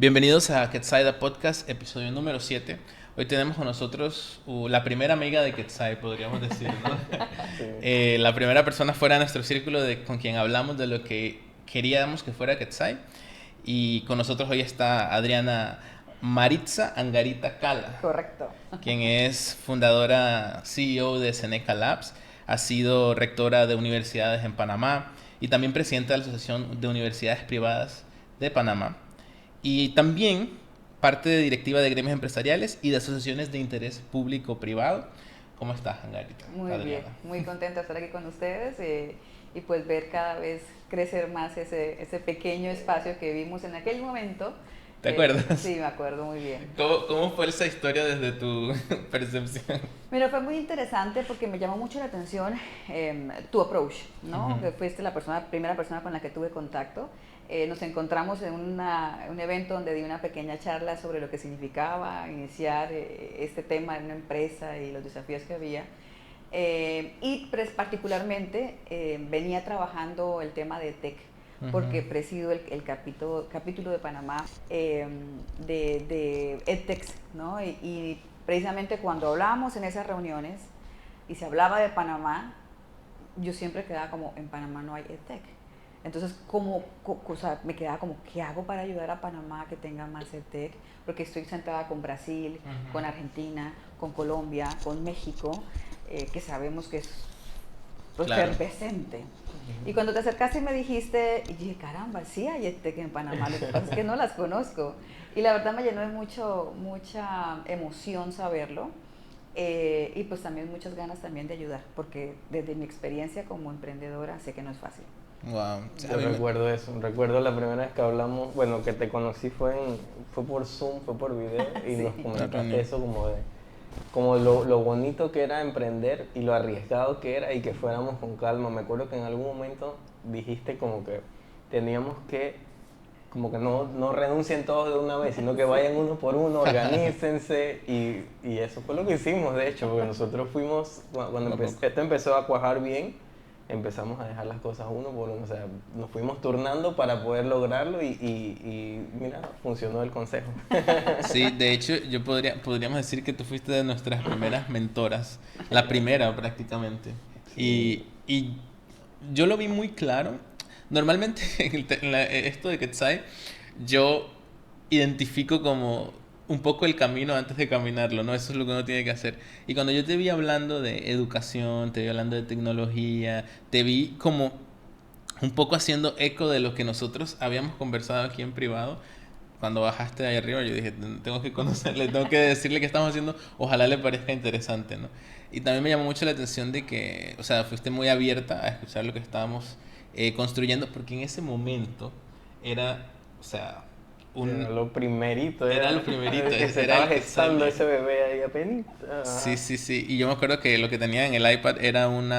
Bienvenidos a Ketsaida Podcast, episodio número 7. Hoy tenemos con nosotros la primera amiga de Ketsai, podríamos decir, ¿no? Sí. La primera persona fuera de nuestro círculo con quien hablamos de lo que queríamos que fuera Ketsai. Y con nosotros hoy está Adriana Maritza Angarita Cala, Correcto. quien es fundadora, CEO de Seneca Labs, ha sido rectora de universidades en Panamá y también presidenta de la Asociación de Universidades Privadas de Panamá. Y también parte de directiva de gremios empresariales y de asociaciones de interés público-privado. ¿Cómo estás, Angarita? Muy Adriana. bien, muy contenta de estar aquí con ustedes y pues ver cada vez crecer más ese pequeño espacio que vimos en aquel momento. ¿Te acuerdas? Sí, me acuerdo muy bien. ¿Cómo fue esa historia desde tu percepción? Mira, fue muy interesante porque me llamó mucho la atención tu approach, ¿no? Ujú. Que fuiste la primera persona con la que tuve contacto. Nos encontramos en un evento donde di una pequeña charla sobre lo que significaba iniciar este tema en una empresa y los desafíos que había. Y particularmente venía trabajando el tema de tech, porque presido el capítulo de Panamá de EdTech, ¿no? Y precisamente cuando hablábamos en esas reuniones y se hablaba de Panamá, yo siempre quedaba como, en Panamá no hay EdTech. Entonces, o sea, me quedaba como, ¿qué hago para ayudar a Panamá a que tenga más EdTech? Porque estoy sentada con Brasil, con Argentina, con Colombia, con México, que sabemos que es pues, Claro. efervescente. Y cuando te acercaste y me dijiste, y dije, caramba, sí hay EdTech en Panamá, lo que pasa es que no las conozco. Y la verdad me llenó de mucha emoción saberlo. Y pues también muchas ganas también de ayudar, porque desde mi experiencia como emprendedora sé que no es fácil. Wow. Yo recuerdo eso, recuerdo la primera vez que hablamos, bueno, que te conocí fue por Zoom, fue por video y Sí. nos Reunión. comentaste eso como lo bonito que era emprender y lo arriesgado que era y que fuéramos con calma. Me acuerdo que en algún momento dijiste como que teníamos que, como que no renuncien todos de una vez, sino que vayan uno por uno, organícense y eso fue lo que hicimos de hecho, porque nosotros fuimos, cuando esto empezó a cuajar bien, empezamos a dejar las cosas uno por uno, o sea, nos fuimos turnando para poder lograrlo y mira, funcionó el consejo. Sí, de hecho, podríamos decir que tú fuiste de nuestras primeras mentoras, la primera prácticamente. Sí. Y yo lo vi muy claro. Normalmente esto de Ketsai, yo identifico como un poco el camino antes de caminarlo, ¿no? Eso es lo que uno tiene que hacer. Y cuando yo te vi hablando de educación, te vi hablando de tecnología, te vi como un poco haciendo eco de lo que nosotros habíamos conversado aquí en privado. Cuando bajaste de ahí arriba, yo dije, tengo que conocerle, tengo que decirle qué estamos haciendo, ojalá le parezca interesante, ¿no? Y también me llamó mucho la atención de que, o sea, fuiste muy abierta a escuchar lo que estábamos construyendo, porque en ese momento era, o sea, Era lo primerito, era lo primerito, que se era estaba el que gestando salía. ese bebé ahí apenas. Sí, sí, sí. Y yo me acuerdo que lo que tenía en el iPad era un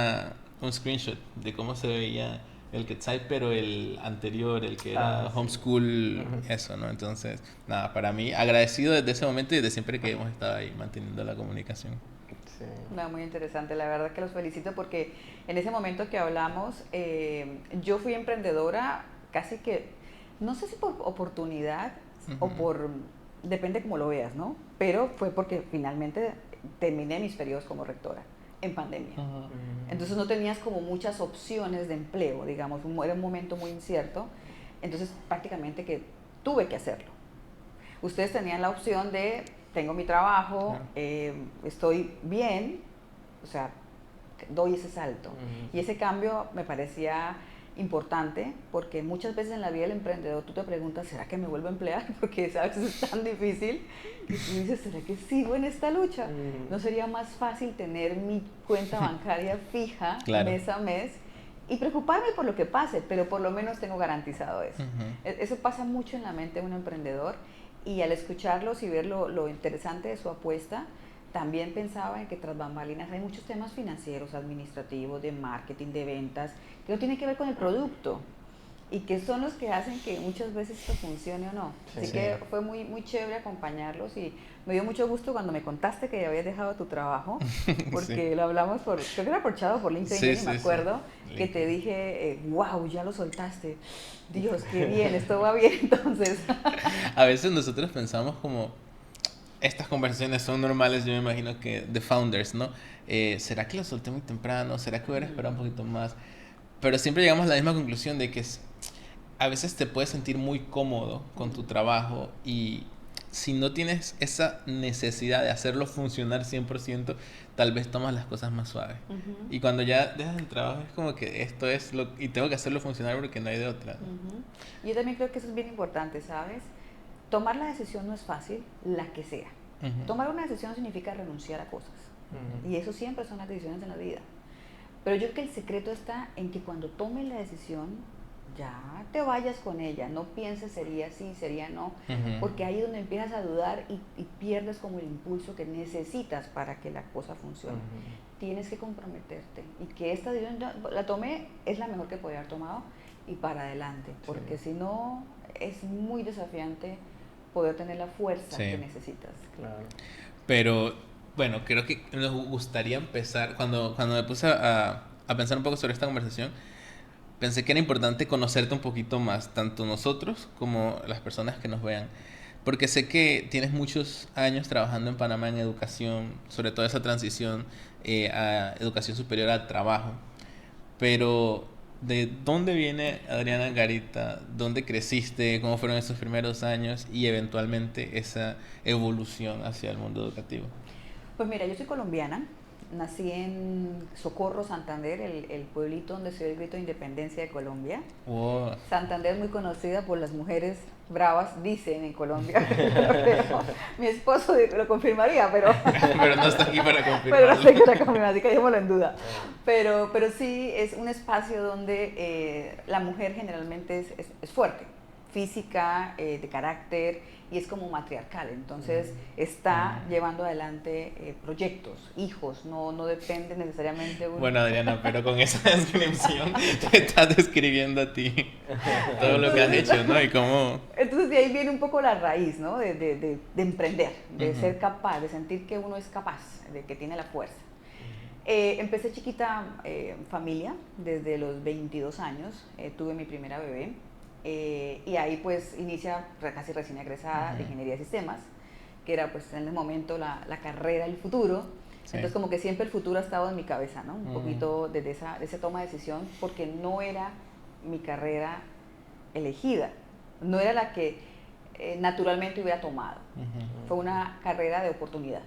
screenshot de cómo se veía el Quetzal, pero el anterior, el que era Sí. homeschool, Ujú. eso, ¿no? Entonces, nada, para mí, agradecido desde ese momento y desde siempre que hemos estado ahí manteniendo la comunicación. Sí. No, muy interesante, la verdad que los felicito porque en ese momento que hablamos, yo fui emprendedora casi que, no sé si por oportunidad o por, depende cómo lo veas, ¿no? Pero fue porque finalmente terminé mis periodos como rectora en pandemia. Entonces no tenías como muchas opciones de empleo, digamos, era un momento muy incierto, entonces prácticamente que tuve que hacerlo. Ustedes tenían la opción de, tengo mi trabajo, estoy bien, o sea, doy ese salto. Y ese cambio me parecía importante porque muchas veces en la vida del emprendedor tú te preguntas, ¿será que me vuelvo a emplear? Porque a veces es tan difícil que tú dices, ¿será que sigo en esta lucha? ¿No sería más fácil tener mi cuenta bancaria fija Claro. mes a mes y preocuparme por lo que pase, pero por lo menos tengo garantizado eso? Eso pasa mucho en la mente de un emprendedor y al escucharlos y ver lo interesante de su apuesta, también pensaba en que tras bambalinas hay muchos temas financieros, administrativos, de marketing, de ventas, que no tienen que ver con el producto. y que son los que hacen que muchas veces esto funcione o no. Sí. Así que fue muy chévere acompañarlos y me dio mucho gusto cuando me contaste que ya habías dejado tu trabajo, porque Sí. lo hablamos creo que era por chat o por LinkedIn, Sí, ya ni me sí, sí. acuerdo, que te dije, wow, ya lo soltaste. Dios, qué bien, esto va bien entonces. A veces nosotros pensamos como, estas conversaciones son normales, yo me imagino que de founders, ¿no? ¿Será que lo solté muy temprano? ¿Será que hubiera esperado un poquito más? Pero siempre llegamos a la misma conclusión de que a veces te puedes sentir muy cómodo con tu trabajo y si no tienes esa necesidad de hacerlo funcionar 100% tal vez tomas las cosas más suaves. Ujú. Y cuando ya dejas el trabajo es como que esto es lo y tengo que hacerlo funcionar porque no hay de otra, ¿no? Ujú. Yo también creo que eso es bien importante, ¿sabes? Tomar la decisión no es fácil, la que sea. Ujú. Tomar una decisión significa renunciar a cosas. Ujú. Y eso siempre son las decisiones en la vida. Pero yo creo que el secreto está en que cuando tomes la decisión, ya te vayas con ella. No pienses sería sí, sería no. Ujú. Porque ahí es donde empiezas a dudar y pierdes como el impulso que necesitas para que la cosa funcione. Ujú. Tienes que comprometerte. Y que esta decisión la tomé, es la mejor que podía haber tomado y para adelante. Porque si no, es muy desafiante poder tener la fuerza Sí. que necesitas. Claro. Pero bueno, creo que nos gustaría empezar, cuando me puse a pensar un poco sobre esta conversación, pensé que era importante conocerte un poquito más, tanto nosotros como las personas que nos vean. Porque sé que tienes muchos años trabajando en Panamá en educación, sobre todo esa transición a educación superior al trabajo. Pero, ¿de dónde viene Adriana Garita? ¿Dónde creciste? ¿Cómo fueron esos primeros años? Y eventualmente esa evolución hacia el mundo educativo. Pues mira, yo soy colombiana, nací en Socorro, Santander, el pueblito donde se dio el grito de independencia de Colombia. Wow. Santander es muy conocida por las mujeres bravas, dicen en Colombia. Yo no creo. Mi esposo lo confirmaría, Pero no está aquí para pero no sé confirmarlo. qué la confirma, así que dejémoslo en duda. Pero sí es un espacio donde la mujer generalmente es fuerte, física, de carácter, y es como matriarcal. Entonces está llevando adelante proyectos, hijos, no depende necesariamente de un... Bueno, Adriana, pero con esa descripción te estás describiendo a ti todo lo que has hecho, ¿no? Y cómo... Entonces de ahí viene un poco la raíz, ¿no? De emprender, de Ujú. ser capaz, de sentir que uno es capaz, de que tiene la fuerza. Empecé chiquita familia, desde los 22 años tuve mi primera bebé y ahí pues inicia casi recién egresada de ingeniería de sistemas, que era pues en el momento la carrera del futuro. Sí. Entonces como que siempre el futuro ha estado en mi cabeza, ¿no? Un poquito desde esa toma de decisión, porque no era mi carrera elegida, no era la que naturalmente hubiera tomado. Ujú. Fue una carrera de oportunidad.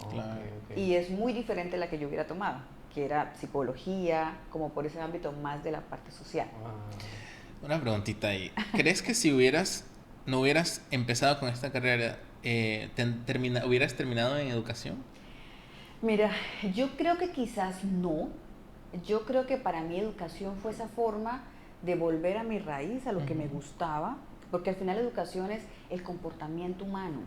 Claro. Y es muy diferente a la que yo hubiera tomado, que era psicología, como por ese ámbito más de la parte social. Una preguntita ahí. ¿Crees que si no hubieras empezado con esta carrera, hubieras terminado en educación? Mira, yo creo que quizás no. Yo creo que para mí educación fue esa forma de volver a mi raíz, a lo que me gustaba, porque al final educación es el comportamiento humano,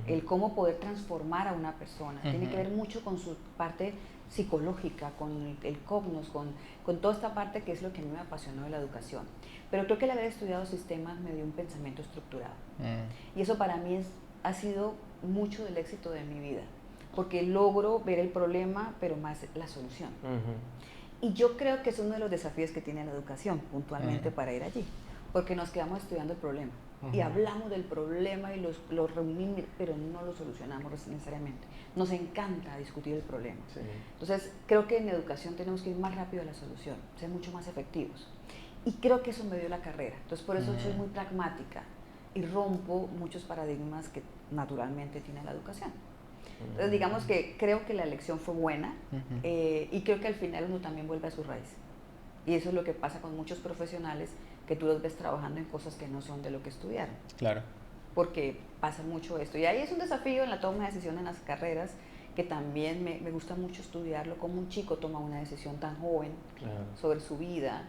el cómo poder transformar a una persona. Tiene que ver mucho con su parte psicológica, con el cognos, con toda esta parte que es lo que a mí me apasionó de la educación. Pero creo que el haber estudiado sistemas me dio un pensamiento estructurado. Y eso para mí ha sido mucho del éxito de mi vida, porque logro ver el problema, pero más la solución. Y yo creo que es uno de los desafíos que tiene la educación, puntualmente, para ir allí, porque nos quedamos estudiando el problema. Y hablamos del problema y lo reunimos, pero no lo solucionamos necesariamente. Nos encanta discutir el problema. Sí. Entonces, creo que en educación tenemos que ir más rápido a la solución, ser mucho más efectivos. Y creo que eso me dio la carrera. Entonces, por eso soy muy pragmática y rompo muchos paradigmas que naturalmente tiene la educación. Entonces, digamos que creo que la elección fue buena y creo que al final uno también vuelve a su raíz. Y eso es lo que pasa con muchos profesionales, que tú los ves trabajando en cosas que no son de lo que estudiaron. Claro. Porque pasa mucho esto. Y ahí es un desafío en la toma de decisión en las carreras, que también me gusta mucho estudiarlo, cómo un chico toma una decisión tan joven sobre su vida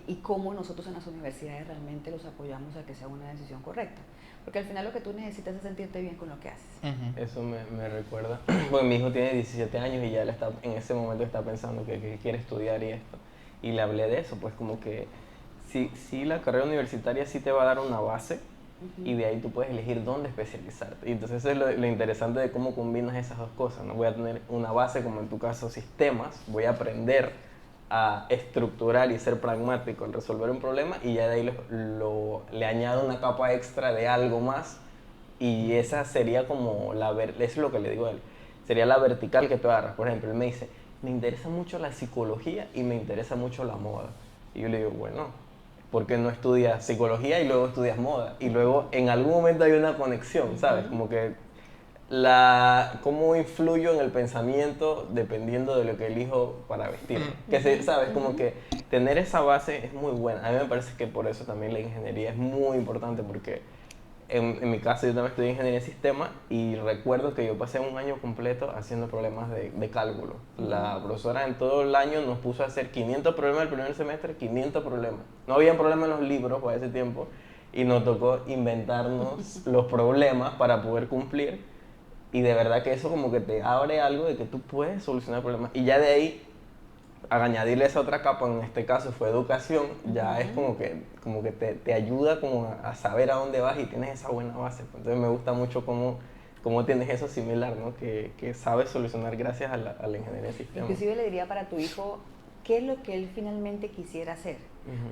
y cómo nosotros en las universidades realmente los apoyamos a que sea una decisión correcta. Porque al final lo que tú necesitas es sentirte bien con lo que haces. Eso me recuerda, porque mi hijo tiene 17 años y ya él en ese momento está pensando que quiere estudiar y esto. Y le hablé de eso, pues como que sí la carrera universitaria sí te va a dar una base y de ahí tú puedes elegir dónde especializarte. Y entonces eso es lo interesante de cómo combinas esas dos cosas, ¿no? Voy a tener una base, como en tu caso, sistemas, voy a aprender a estructurar y ser pragmático en resolver un problema y ya de ahí le añado una capa extra de algo más y esa sería como eso es lo que le digo a él, sería la vertical que tú agarras. Por ejemplo, él me dice, me interesa mucho la psicología y me interesa mucho la moda. Y yo le digo, bueno, ¿por qué no estudias psicología y luego estudias moda? Y luego en algún momento hay una conexión, ¿sabes? Como que cómo influyo en el pensamiento dependiendo de lo que elijo para vestirme. ¿Sabes? Como que tener esa base es muy buena. A mí me parece que por eso también la ingeniería es muy importante porque en mi caso yo también estudié ingeniería de sistemas y recuerdo que yo pasé un año completo haciendo problemas de cálculo. La profesora en todo el año nos puso a hacer 500 problemas el primer semestre, 500 problemas. No había problemas en los libros para ese tiempo y nos tocó inventarnos los problemas para poder cumplir. Y de verdad que eso como que te abre algo de que tú puedes solucionar problemas. Y ya de ahí, al añadirle esa otra capa, en este caso fue educación, ya es como que te ayuda como a saber a dónde vas y tienes esa buena base. Entonces me gusta mucho cómo tienes eso similar, ¿no? Que sabes solucionar gracias a la ingeniería de sistemas. Inclusive le diría para tu hijo, ¿qué es lo que él finalmente quisiera hacer?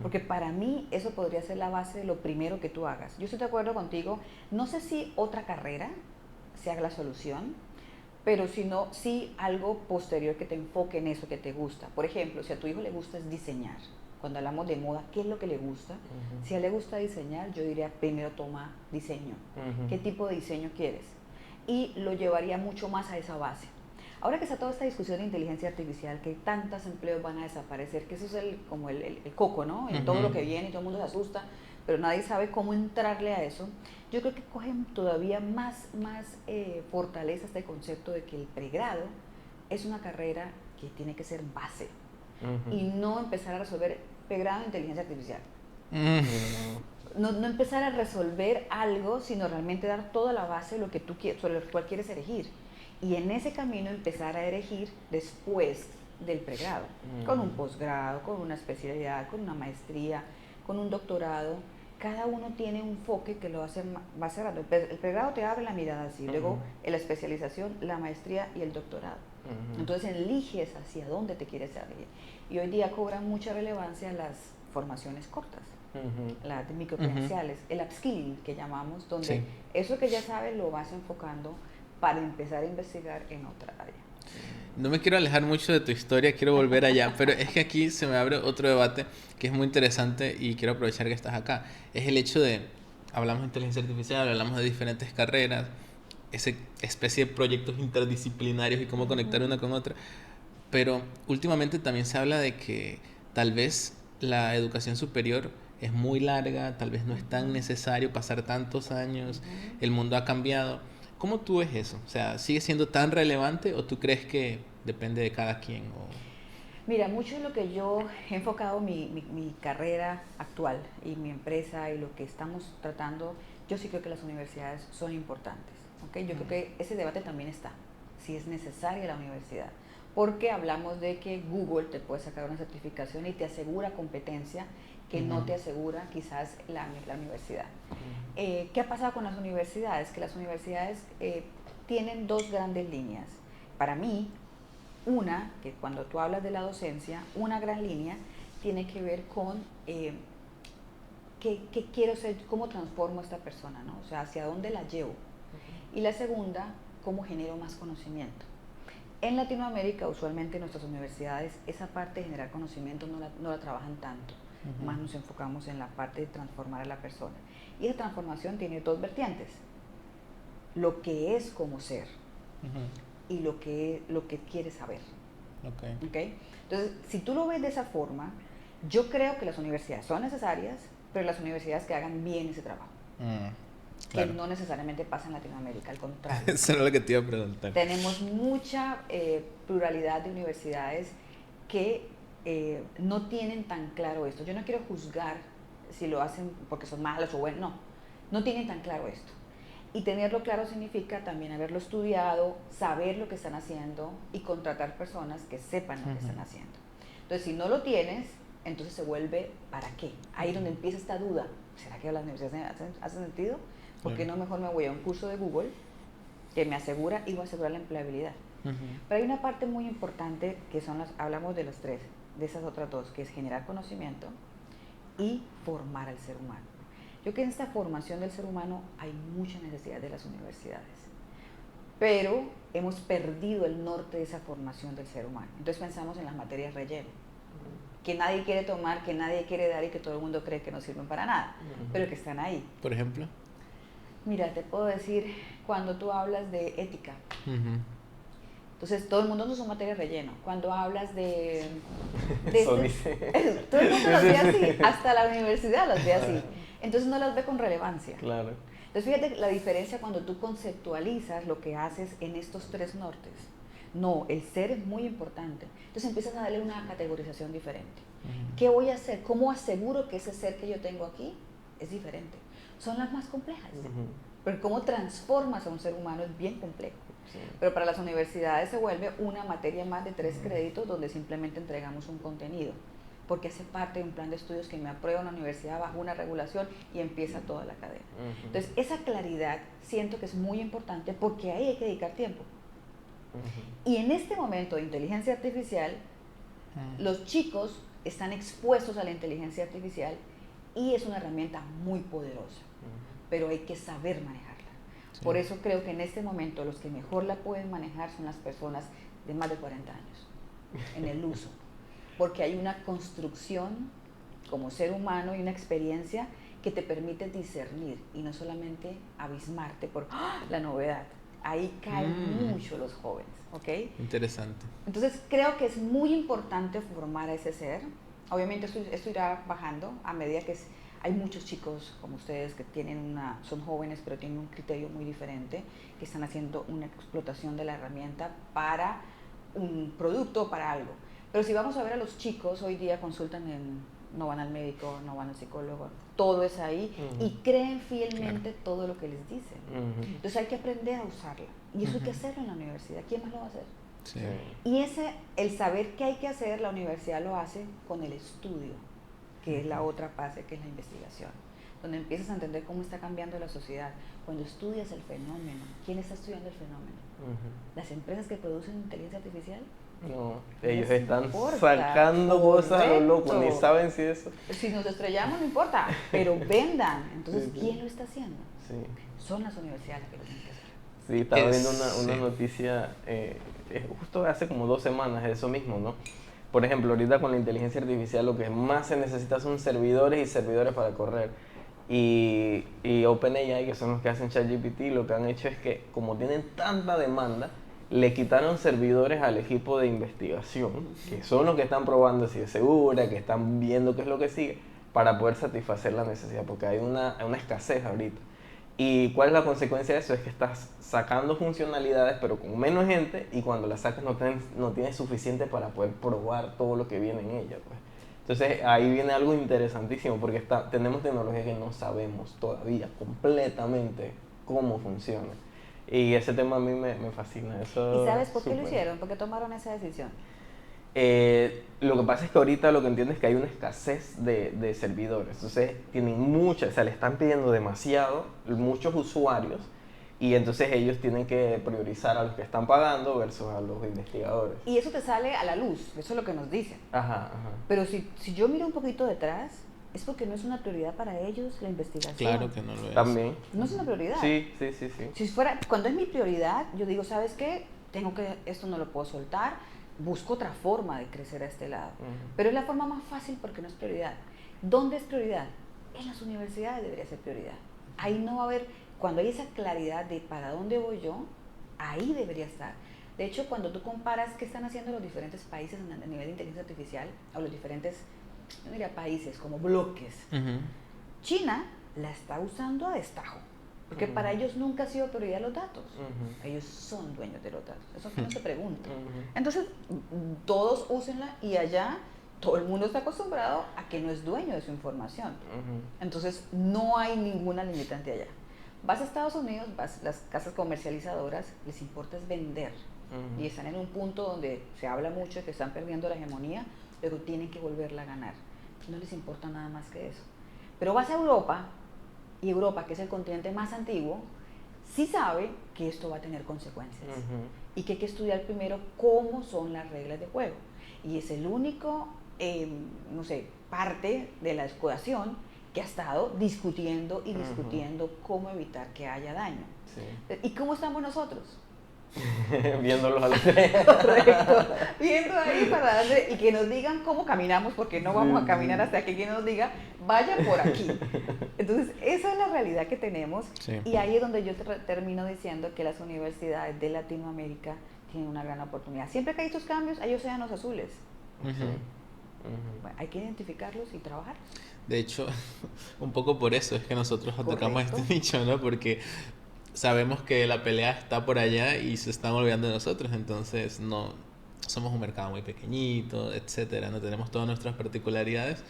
Porque para mí eso podría ser la base de lo primero que tú hagas. Yo estoy de acuerdo contigo, no sé si otra carrera sea la solución, pero si no, sí algo posterior que te enfoque en eso que te gusta. Por ejemplo, si a tu hijo le gusta es diseñar, cuando hablamos de moda, ¿qué es lo que le gusta? Si a él le gusta diseñar, yo diría primero toma diseño. ¿Qué tipo de diseño quieres? Y lo llevaría mucho más a esa base. Ahora que está toda esta discusión de inteligencia artificial, que tantos empleos van a desaparecer, que eso es como el coco, ¿no? En todo lo que viene y todo el mundo se asusta, pero nadie sabe cómo entrarle a eso. Yo creo que cogen todavía más fortaleza este concepto de que el pregrado es una carrera que tiene que ser base y no empezar a resolver pregrado en inteligencia artificial. No empezar a resolver algo, sino realmente dar toda la base de lo que tú quieres, sobre lo cual quieres elegir. Y en ese camino empezar a elegir después del pregrado, con un posgrado, con una especialidad, con una maestría, con un doctorado. Cada uno tiene un enfoque que lo hace más cerrado. El pregrado te abre la mirada así, luego en la especialización, la maestría y el doctorado. Entonces eliges hacia dónde te quieres ir. Y hoy día cobran mucha relevancia las formaciones cortas, las microcredenciales, el upskilling que llamamos, donde eso que ya sabes lo vas enfocando para empezar a investigar en otra área. No me quiero alejar mucho de tu historia, quiero volver allá, pero es que aquí se me abre otro debate que es muy interesante y quiero aprovechar que estás acá. Es el hecho de, hablamos de inteligencia artificial, hablamos de diferentes carreras, esa especie de proyectos interdisciplinarios y cómo conectar una con otra, pero últimamente también se habla de que tal vez la educación superior es muy larga, tal vez no es tan necesario pasar tantos años, el mundo ha cambiado. ¿Cómo tú ves eso? O sea, ¿sigue siendo tan relevante o tú crees que depende de cada quien? Mira, mucho de lo que yo he enfocado mi carrera actual y mi empresa y lo que estamos tratando, yo sí creo que las universidades son importantes. ¿Okay? Yo creo que ese debate también está, si es necesaria la universidad. Porque hablamos de que Google te puede sacar una certificación y te asegura competencia que no te asegura quizás la universidad. ¿Qué ha pasado con las universidades? Que las universidades tienen dos grandes líneas. Para mí, una, que cuando tú hablas de la docencia, una gran línea tiene que ver con qué quiero ser, cómo transformo a esta persona, ¿no? O sea, hacia dónde la llevo. Y la segunda, cómo genero más conocimiento. En Latinoamérica, usualmente en nuestras universidades, esa parte de generar conocimiento no la trabajan tanto. Más nos enfocamos en la parte de transformar a la persona. Y esa transformación tiene dos vertientes. Lo que es como ser y lo que quieres saber. ¿Okay? Entonces, si tú lo ves de esa forma, yo creo que las universidades son necesarias, pero las universidades que hagan bien ese trabajo. Claro. Que no necesariamente pasa en Latinoamérica, al contrario. Eso era lo que te iba a preguntar. Tenemos mucha pluralidad de universidades que no tienen tan claro esto. Yo no quiero juzgar si lo hacen porque son malos o buenos, no tienen tan claro esto. Y tenerlo claro significa también haberlo estudiado, saber lo que están haciendo y contratar personas que sepan lo que están haciendo. Entonces, si no lo tienes, entonces se vuelve ¿para qué? Ahí es donde empieza esta duda. ¿Será que las universidades hacen sentido? ¿Por qué no mejor me voy a un curso de Google que me asegura y va a asegurar la empleabilidad? Pero hay una parte muy importante que son hablamos de las tres, de esas otras dos, que es generar conocimiento y formar al ser humano. Yo creo que en esta formación del ser humano hay mucha necesidad de las universidades, pero hemos perdido el norte de esa formación del ser humano. Entonces pensamos en las materias relleno, que nadie quiere tomar, que nadie quiere dar y que todo el mundo cree que no sirven para nada, pero que están ahí. Por ejemplo. Mira, te puedo decir, cuando tú hablas de ética, entonces todo el mundo no son materias relleno. Cuando hablas de todo el mundo las ve así, hasta la universidad las ve así. Entonces no las ve con relevancia. Claro. Entonces fíjate la diferencia cuando tú conceptualizas lo que haces en estos tres nortes. No, el ser es muy importante. Entonces empiezas a darle una categorización diferente. ¿Qué voy a hacer? ¿Cómo aseguro que ese ser que yo tengo aquí es diferente? Son las más complejas. Pero cómo transformas a un ser humano es bien complejo. Sí. Pero para las universidades se vuelve una materia más de 3 créditos donde simplemente entregamos un contenido, porque hace parte de un plan de estudios que me aprueba una universidad bajo una regulación y empieza toda la cadena. Entonces, esa claridad siento que es muy importante porque ahí hay que dedicar tiempo. Y en este momento de inteligencia artificial, los chicos están expuestos a la inteligencia artificial y es una herramienta muy poderosa, pero hay que saber manejarla. Sí. Por eso creo que en este momento los que mejor la pueden manejar son las personas de más de 40 años en el uso, porque hay una construcción como ser humano y una experiencia que te permite discernir y no solamente abismarte por la novedad. Ahí caen mucho los jóvenes, ¿ok? Interesante. Entonces creo que es muy importante formar a ese ser. Obviamente esto irá bajando a medida que hay muchos chicos como ustedes que son jóvenes pero tienen un criterio muy diferente, que están haciendo una explotación de la herramienta para un producto o para algo. Pero si vamos a ver a los chicos, hoy día consultan no van al médico, no van al psicólogo, todo es ahí y creen fielmente todo lo que les dicen. Entonces hay que aprender a usarla y eso hay que hacerlo en la universidad. ¿Quién más lo va a hacer? Sí. Y el saber qué hay que hacer, la universidad lo hace con el estudio, que es la otra fase, que es la investigación, donde empiezas a entender cómo está cambiando la sociedad. Cuando estudias el fenómeno, ¿quién está estudiando el fenómeno? ¿Las empresas que producen inteligencia artificial? No, ellos están sacando cosas a lo loco, ni saben si eso... Si nos estrellamos no importa, pero vendan. Entonces, ¿quién lo está haciendo? Sí. Son las universidades las que lo tienen que hacer. Sí, estaba viendo una noticia justo hace como 2 semanas de eso mismo, ¿no? Por ejemplo, ahorita con la inteligencia artificial lo que más se necesita son servidores y servidores para correr. Y OpenAI, que son los que hacen ChatGPT, lo que han hecho es que como tienen tanta demanda, le quitaron servidores al equipo de investigación, que son los que están probando si es segura, que están viendo qué es lo que sigue, para poder satisfacer la necesidad, porque hay una escasez ahorita. ¿Y cuál es la consecuencia de eso? Es que estás sacando funcionalidades, pero con menos gente, y cuando las sacas no tienes suficiente para poder probar todo lo que viene en ella, pues. Entonces ahí viene algo interesantísimo, porque tenemos tecnología que no sabemos todavía completamente cómo funciona. Y ese tema a mí me fascina. Eso ¿Y sabes por qué lo hicieron? ¿Por qué tomaron esa decisión? Lo que pasa es que ahorita lo que entiendo es que hay una escasez de servidores. Entonces tienen muchas, o sea, le están pidiendo demasiado, muchos usuarios, y entonces ellos tienen que priorizar a los que están pagando versus a los investigadores. Y eso te sale a la luz, eso es lo que nos dicen. Ajá. Pero si yo miro un poquito detrás, es porque no es una prioridad para ellos la investigación. Claro que no lo es. También. No es una prioridad. Sí. Si fuera, cuando es mi prioridad, yo digo, ¿sabes qué? Esto no lo puedo soltar, busco otra forma de crecer a este lado. Pero es la forma más fácil porque no es prioridad. ¿Dónde es prioridad? En las universidades debería ser prioridad. Ahí no va a haber, cuando hay esa claridad de para dónde voy yo, ahí debería estar. De hecho, cuando tú comparas qué están haciendo los diferentes países a nivel de inteligencia artificial, o los diferentes, no diría países, como bloques, China la está usando a destajo, porque para ellos nunca ha sido prioridad los datos. Ellos son dueños de los datos, eso no se pregunta. Entonces, todos úsenla y allá todo el mundo está acostumbrado a que no es dueño de su información. Entonces, no hay ninguna limitante allá. Vas a Estados Unidos, las casas comercializadoras, les importa es vender. Y están en un punto donde se habla mucho de que están perdiendo la hegemonía, pero tienen que volverla a ganar. no les importa nada más que eso. Pero vas a Europa, y Europa, que es el continente más antiguo, sí sabe que esto va a tener consecuencias. Y que hay que estudiar primero cómo son las reglas de juego. Y es el único, no sé, parte de la ecuación que ha estado discutiendo y discutiendo cómo evitar que haya daño. Sí. ¿Y cómo estamos nosotros? Viéndolos a los tres. Correcto. Viendo ahí para darle, y que nos digan cómo caminamos, porque no vamos a caminar hasta que alguien nos diga, vaya por aquí. Entonces, esa es la realidad que tenemos. Sí. Y ahí es donde yo termino diciendo que las universidades de Latinoamérica tienen una gran oportunidad. Siempre que hay estos cambios, hay océanos azules. Bueno, hay que identificarlos y trabajar. De hecho, un poco por eso es que nosotros atacamos este nicho, ¿no? Porque sabemos que la pelea está por allá y se están olvidando de nosotros, entonces no somos un mercado muy pequeñito, etcétera, no tenemos todas nuestras particularidades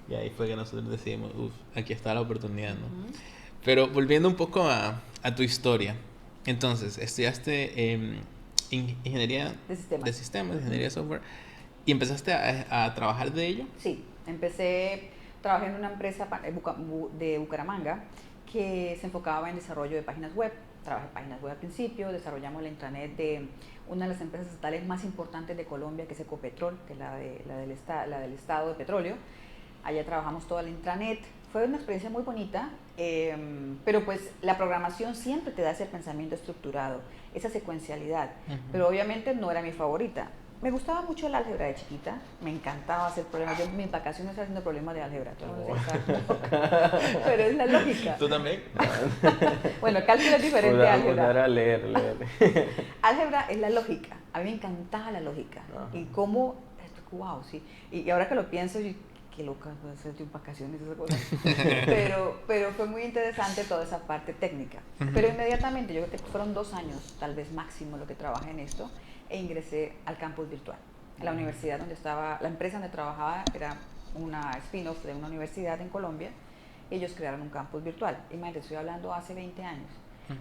y ahí fue que nosotros decidimos, aquí está la oportunidad, ¿no? Pero volviendo un poco a tu historia, entonces estudiaste ingeniería de sistemas, ingeniería de software, y empezaste a trabajar de ello. Sí, trabajé en una empresa de Bucaramanga que se enfocaba en desarrollo de páginas web. Trabajé en páginas web al principio, desarrollamos la intranet de una de las empresas estatales más importantes de Colombia, que es Ecopetrol, que es la del Estado de Petróleo. Allá trabajamos toda la intranet. Fue una experiencia muy bonita, pero pues la programación siempre te da ese pensamiento estructurado, esa secuencialidad, pero obviamente no era mi favorita. Me gustaba mucho el álgebra de chiquita, me encantaba hacer problemas. Yo en mis vacaciones estaba haciendo problemas de álgebra, pero es la lógica. ¿Tú también? Bueno, cálculo es diferente a álgebra. A leer. Álgebra es la lógica, a mí me encantaba la lógica. Y cómo, wow, sí. Y ahora que lo pienso, qué loca voy a hacer vacaciones, esas cosas. pero fue muy interesante toda esa parte técnica. Pero inmediatamente, yo creo que fueron 2 años, tal vez máximo, lo que trabajé en esto, e ingresé al campus virtual. La universidad donde estaba, la empresa donde trabajaba era una spin-off de una universidad en Colombia. Ellos crearon un campus virtual. Imagínate, estoy hablando hace 20 años,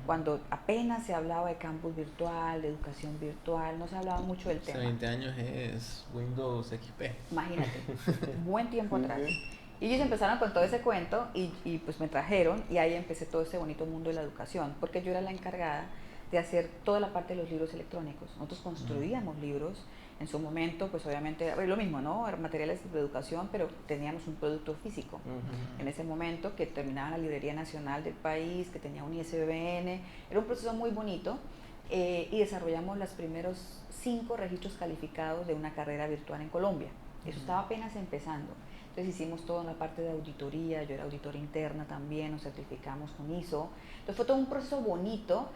cuando apenas se hablaba de campus virtual, de educación virtual, no se hablaba mucho del tema. Hace 20 años es Windows XP. Imagínate, buen tiempo atrás. Y ellos empezaron con todo ese cuento y pues me trajeron y ahí empecé todo ese bonito mundo de la educación, porque yo era la encargada de hacer toda la parte de los libros electrónicos. Nosotros construíamos libros, en su momento, pues obviamente, lo mismo, ¿no? Materiales de educación, pero teníamos un producto físico. En ese momento, que terminaba la librería nacional del país, que tenía un ISBN, era un proceso muy bonito, y desarrollamos los primeros 5 registros calificados de una carrera virtual en Colombia. Eso estaba apenas empezando. Entonces hicimos toda una parte de auditoría, yo era auditora interna también, nos certificamos con ISO. Entonces fue todo un proceso bonito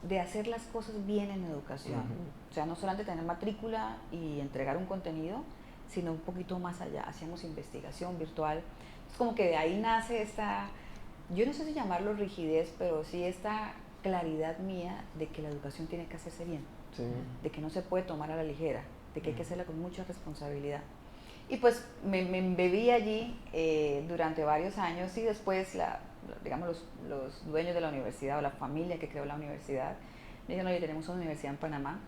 de hacer las cosas bien en educación. O sea, no solamente tener matrícula y entregar un contenido, sino un poquito más allá. Hacíamos investigación virtual. Es como que de ahí nace esta, yo no sé si llamarlo rigidez, pero sí esta claridad mía de que la educación tiene que hacerse bien, de que no se puede tomar a la ligera, de que hay que hacerla con mucha responsabilidad. Y pues me embebí allí durante varios años y después, digamos, los dueños de la universidad o la familia que creó la universidad me dijeron, oye, tenemos una universidad en Panamá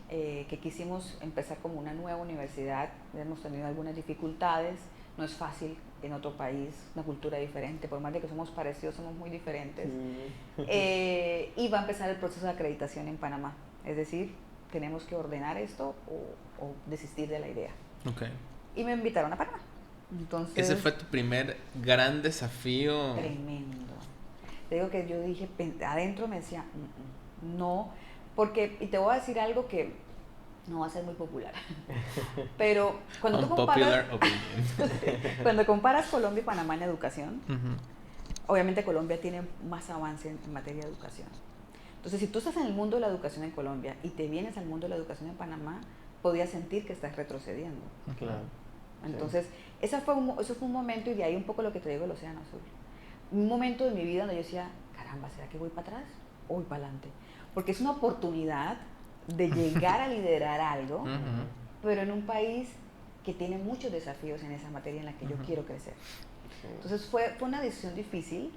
que quisimos empezar como una nueva universidad. Hemos tenido algunas dificultades, no es fácil en otro país, una cultura diferente, por más de que somos parecidos, somos muy diferentes. Y va a empezar el proceso de acreditación en Panamá, es decir, tenemos que ordenar esto o desistir de la idea. Okay. Y me invitaron a Panamá. Entonces, ¿ese fue tu primer gran desafío? Tremendo. Te digo que yo dije, adentro me decía, no, porque, y te voy a decir algo que no va a ser muy popular, pero cuando tú comparas Colombia y Panamá en educación, obviamente Colombia tiene más avance en materia de educación. Entonces, si tú estás en el mundo de la educación en Colombia y te vienes al mundo de la educación en Panamá, podías sentir que estás retrocediendo. Claro. Entonces, eso fue un momento, y de ahí un poco lo que te digo del Océano Azul. Un momento de mi vida donde yo decía, caramba, ¿será que voy para atrás o voy para adelante? Porque es una oportunidad de llegar a liderar algo, pero en un país que tiene muchos desafíos en esa materia en la que yo quiero crecer. Entonces, fue una decisión difícil.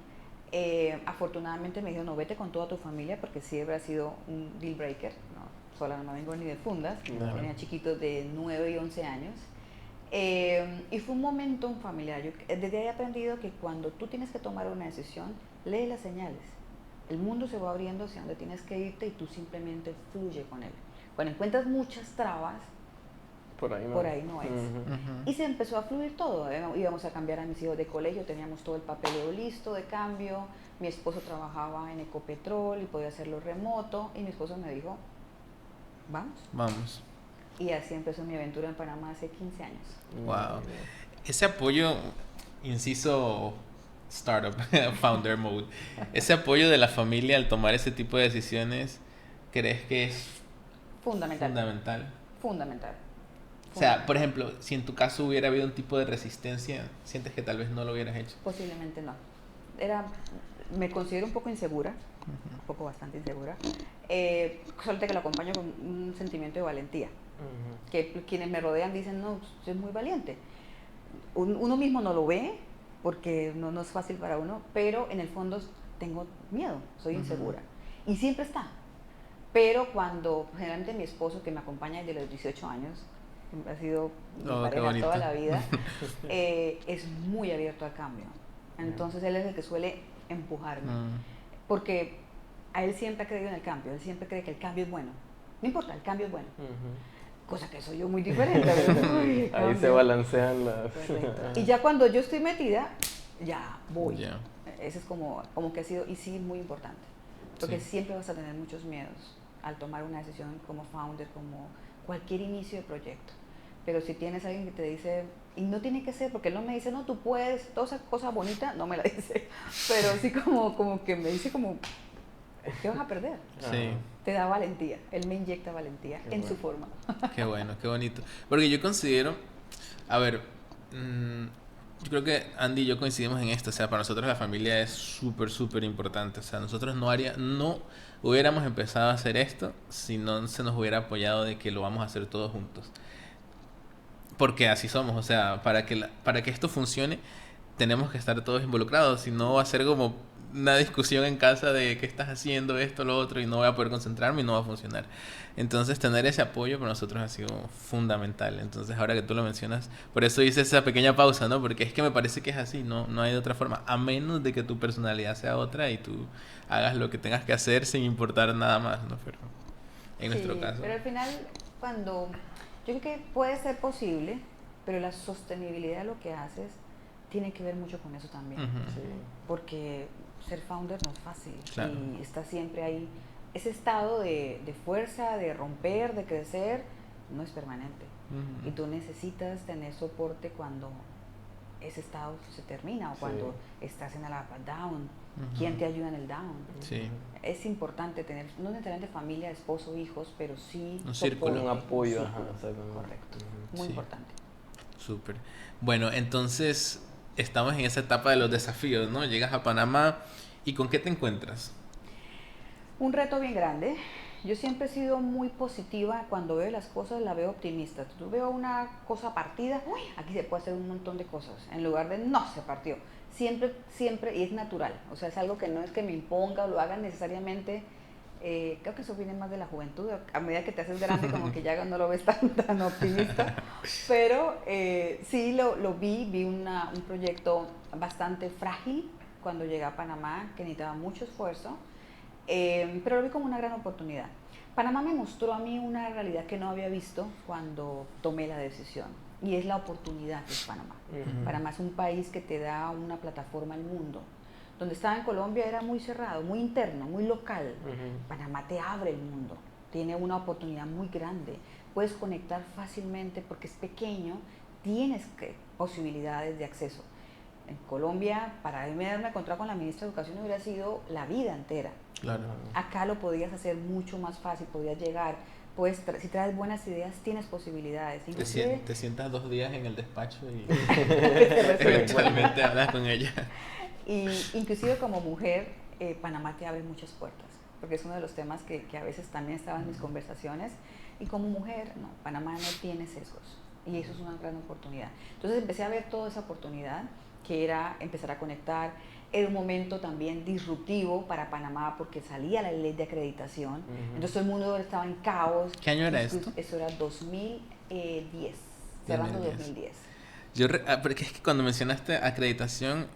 Afortunadamente me dijeron, no, vete con toda tu familia, porque siempre ha sido un deal breaker, ¿no? Sola no vengo ni de fundas, tenía chiquitos de 9 y 11 años. Y fue un momento familiar. Yo desde ahí he aprendido que cuando tú tienes que tomar una decisión, lee las señales. El mundo se va abriendo hacia donde tienes que irte y tú simplemente fluye con él. Cuando encuentras muchas trabas, por ahí no es. Y se empezó a fluir todo. Íbamos a cambiar a mis hijos de colegio, teníamos todo el papeleo listo de cambio. Mi esposo trabajaba en Ecopetrol y podía hacerlo remoto. Y mi esposo me dijo, vamos. Y así empezó mi aventura en Panamá hace 15 años. Wow. Ese apoyo, inciso startup, founder mode, ese apoyo de la familia al tomar ese tipo de decisiones, ¿crees que es fundamental? Fundamental. O sea, por ejemplo, si en tu caso hubiera habido un tipo de resistencia, ¿sientes que tal vez no lo hubieras hecho? Posiblemente no. Me considero un poco insegura, un poco bastante insegura, solo que lo acompaño con un sentimiento de valentía. Que quienes me rodean dicen, no, es muy valiente. Uno mismo no lo ve, porque no es fácil para uno, pero en el fondo tengo miedo, soy insegura. Y siempre está. Pero cuando generalmente mi esposo, que me acompaña desde los 18 años, ha sido mi pareja toda la vida, es muy abierto al cambio. Entonces él es el que suele empujarme. Porque a él siempre ha creído en el cambio, él siempre cree que el cambio es bueno. No importa, el cambio es bueno. Cosa que soy yo muy diferente. Ahí se balancean las... Y ya cuando yo estoy metida, ya voy. Ese es como que ha sido, y sí, muy importante. Porque siempre vas a tener muchos miedos al tomar una decisión como founder, como cualquier inicio de proyecto. Pero si tienes a alguien que te dice, y no tiene que ser, porque él no me dice, no, tú puedes, toda esa cosa bonita, no me la dice. Pero sí como que me dice como, ¿qué vas a perder? Sí. Te da valentía, él me inyecta valentía en su forma. Qué bueno, qué bonito. Porque yo considero, a ver, yo creo que Andy y yo coincidimos en esto, o sea, para nosotros la familia es súper importante, o sea, nosotros no hubiéramos empezado a hacer esto si no se nos hubiera apoyado de que lo vamos a hacer todos juntos. Porque así somos, o sea, para que esto funcione tenemos que estar todos involucrados, si no va a ser como una discusión en casa de qué estás haciendo, esto, lo otro, y no voy a poder concentrarme y no va a funcionar. Entonces, tener ese apoyo para nosotros ha sido fundamental. Entonces, ahora que tú lo mencionas, por eso hice esa pequeña pausa, ¿no? Porque es que me parece que es así, no hay de otra forma, a menos de que tu personalidad sea otra y tú hagas lo que tengas que hacer sin importar nada más, ¿no? Pero en nuestro caso. Pero al final, yo creo que puede ser posible, pero la sostenibilidad de lo que haces tiene que ver mucho con eso también. Porque ser founder no es fácil. Claro. Y está siempre ahí. Ese estado de fuerza, de romper, de crecer, no es permanente. Y tú necesitas tener soporte cuando ese estado se termina o cuando estás en el up down. ¿Quién te ayuda en el down? Es importante tener, no necesariamente familia, esposo, hijos, pero sí un círculo, un apoyo. Correcto. Muy importante. Súper. Bueno, entonces estamos en esa etapa de los desafíos, ¿no? Llegas a Panamá y ¿con qué te encuentras? Un reto bien grande. Yo siempre he sido muy positiva. Cuando veo las cosas, la veo optimista. Tú veo una cosa partida, uy, aquí se puede hacer un montón de cosas. En lugar de, no, se partió. Siempre, y es natural. O sea, es algo que no es que me imponga o lo haga necesariamente. Creo que eso viene más de la juventud. A medida que te haces grande, como que ya no lo ves tan optimista. Pero sí lo vi un proyecto bastante frágil cuando llegué a Panamá, que necesitaba mucho esfuerzo. Pero lo vi como una gran oportunidad. Panamá me mostró a mí una realidad que no había visto cuando tomé la decisión, y es la oportunidad que es Panamá. Panamá es un país que te da una plataforma al mundo. Donde estaba en Colombia era muy cerrado, muy interno, muy local. Panamá te abre el mundo, tiene una oportunidad muy grande. Puedes conectar fácilmente porque es pequeño, tienes posibilidades de acceso. En Colombia, para irme a darme a encontrar con la ministra de Educación hubiera sido la vida entera. Claro. Acá lo podías hacer mucho más fácil, podías llegar, si traes buenas ideas, tienes posibilidades. Te sientas 2 días en el despacho y eventualmente hablas con ella. Y inclusive como mujer, Panamá te abre muchas puertas, porque es uno de los temas que a veces también estaban en mis conversaciones. Y como mujer, no, Panamá no tiene sesgos, y eso es una gran oportunidad. Entonces empecé a ver toda esa oportunidad, que era empezar a conectar. Era un momento también disruptivo para Panamá porque salía la ley de acreditación. Entonces todo el mundo estaba en caos. ¿Qué año era esto? Eso era 2010. cerrando 2010. 2010. Porque es que cuando mencionaste acreditación,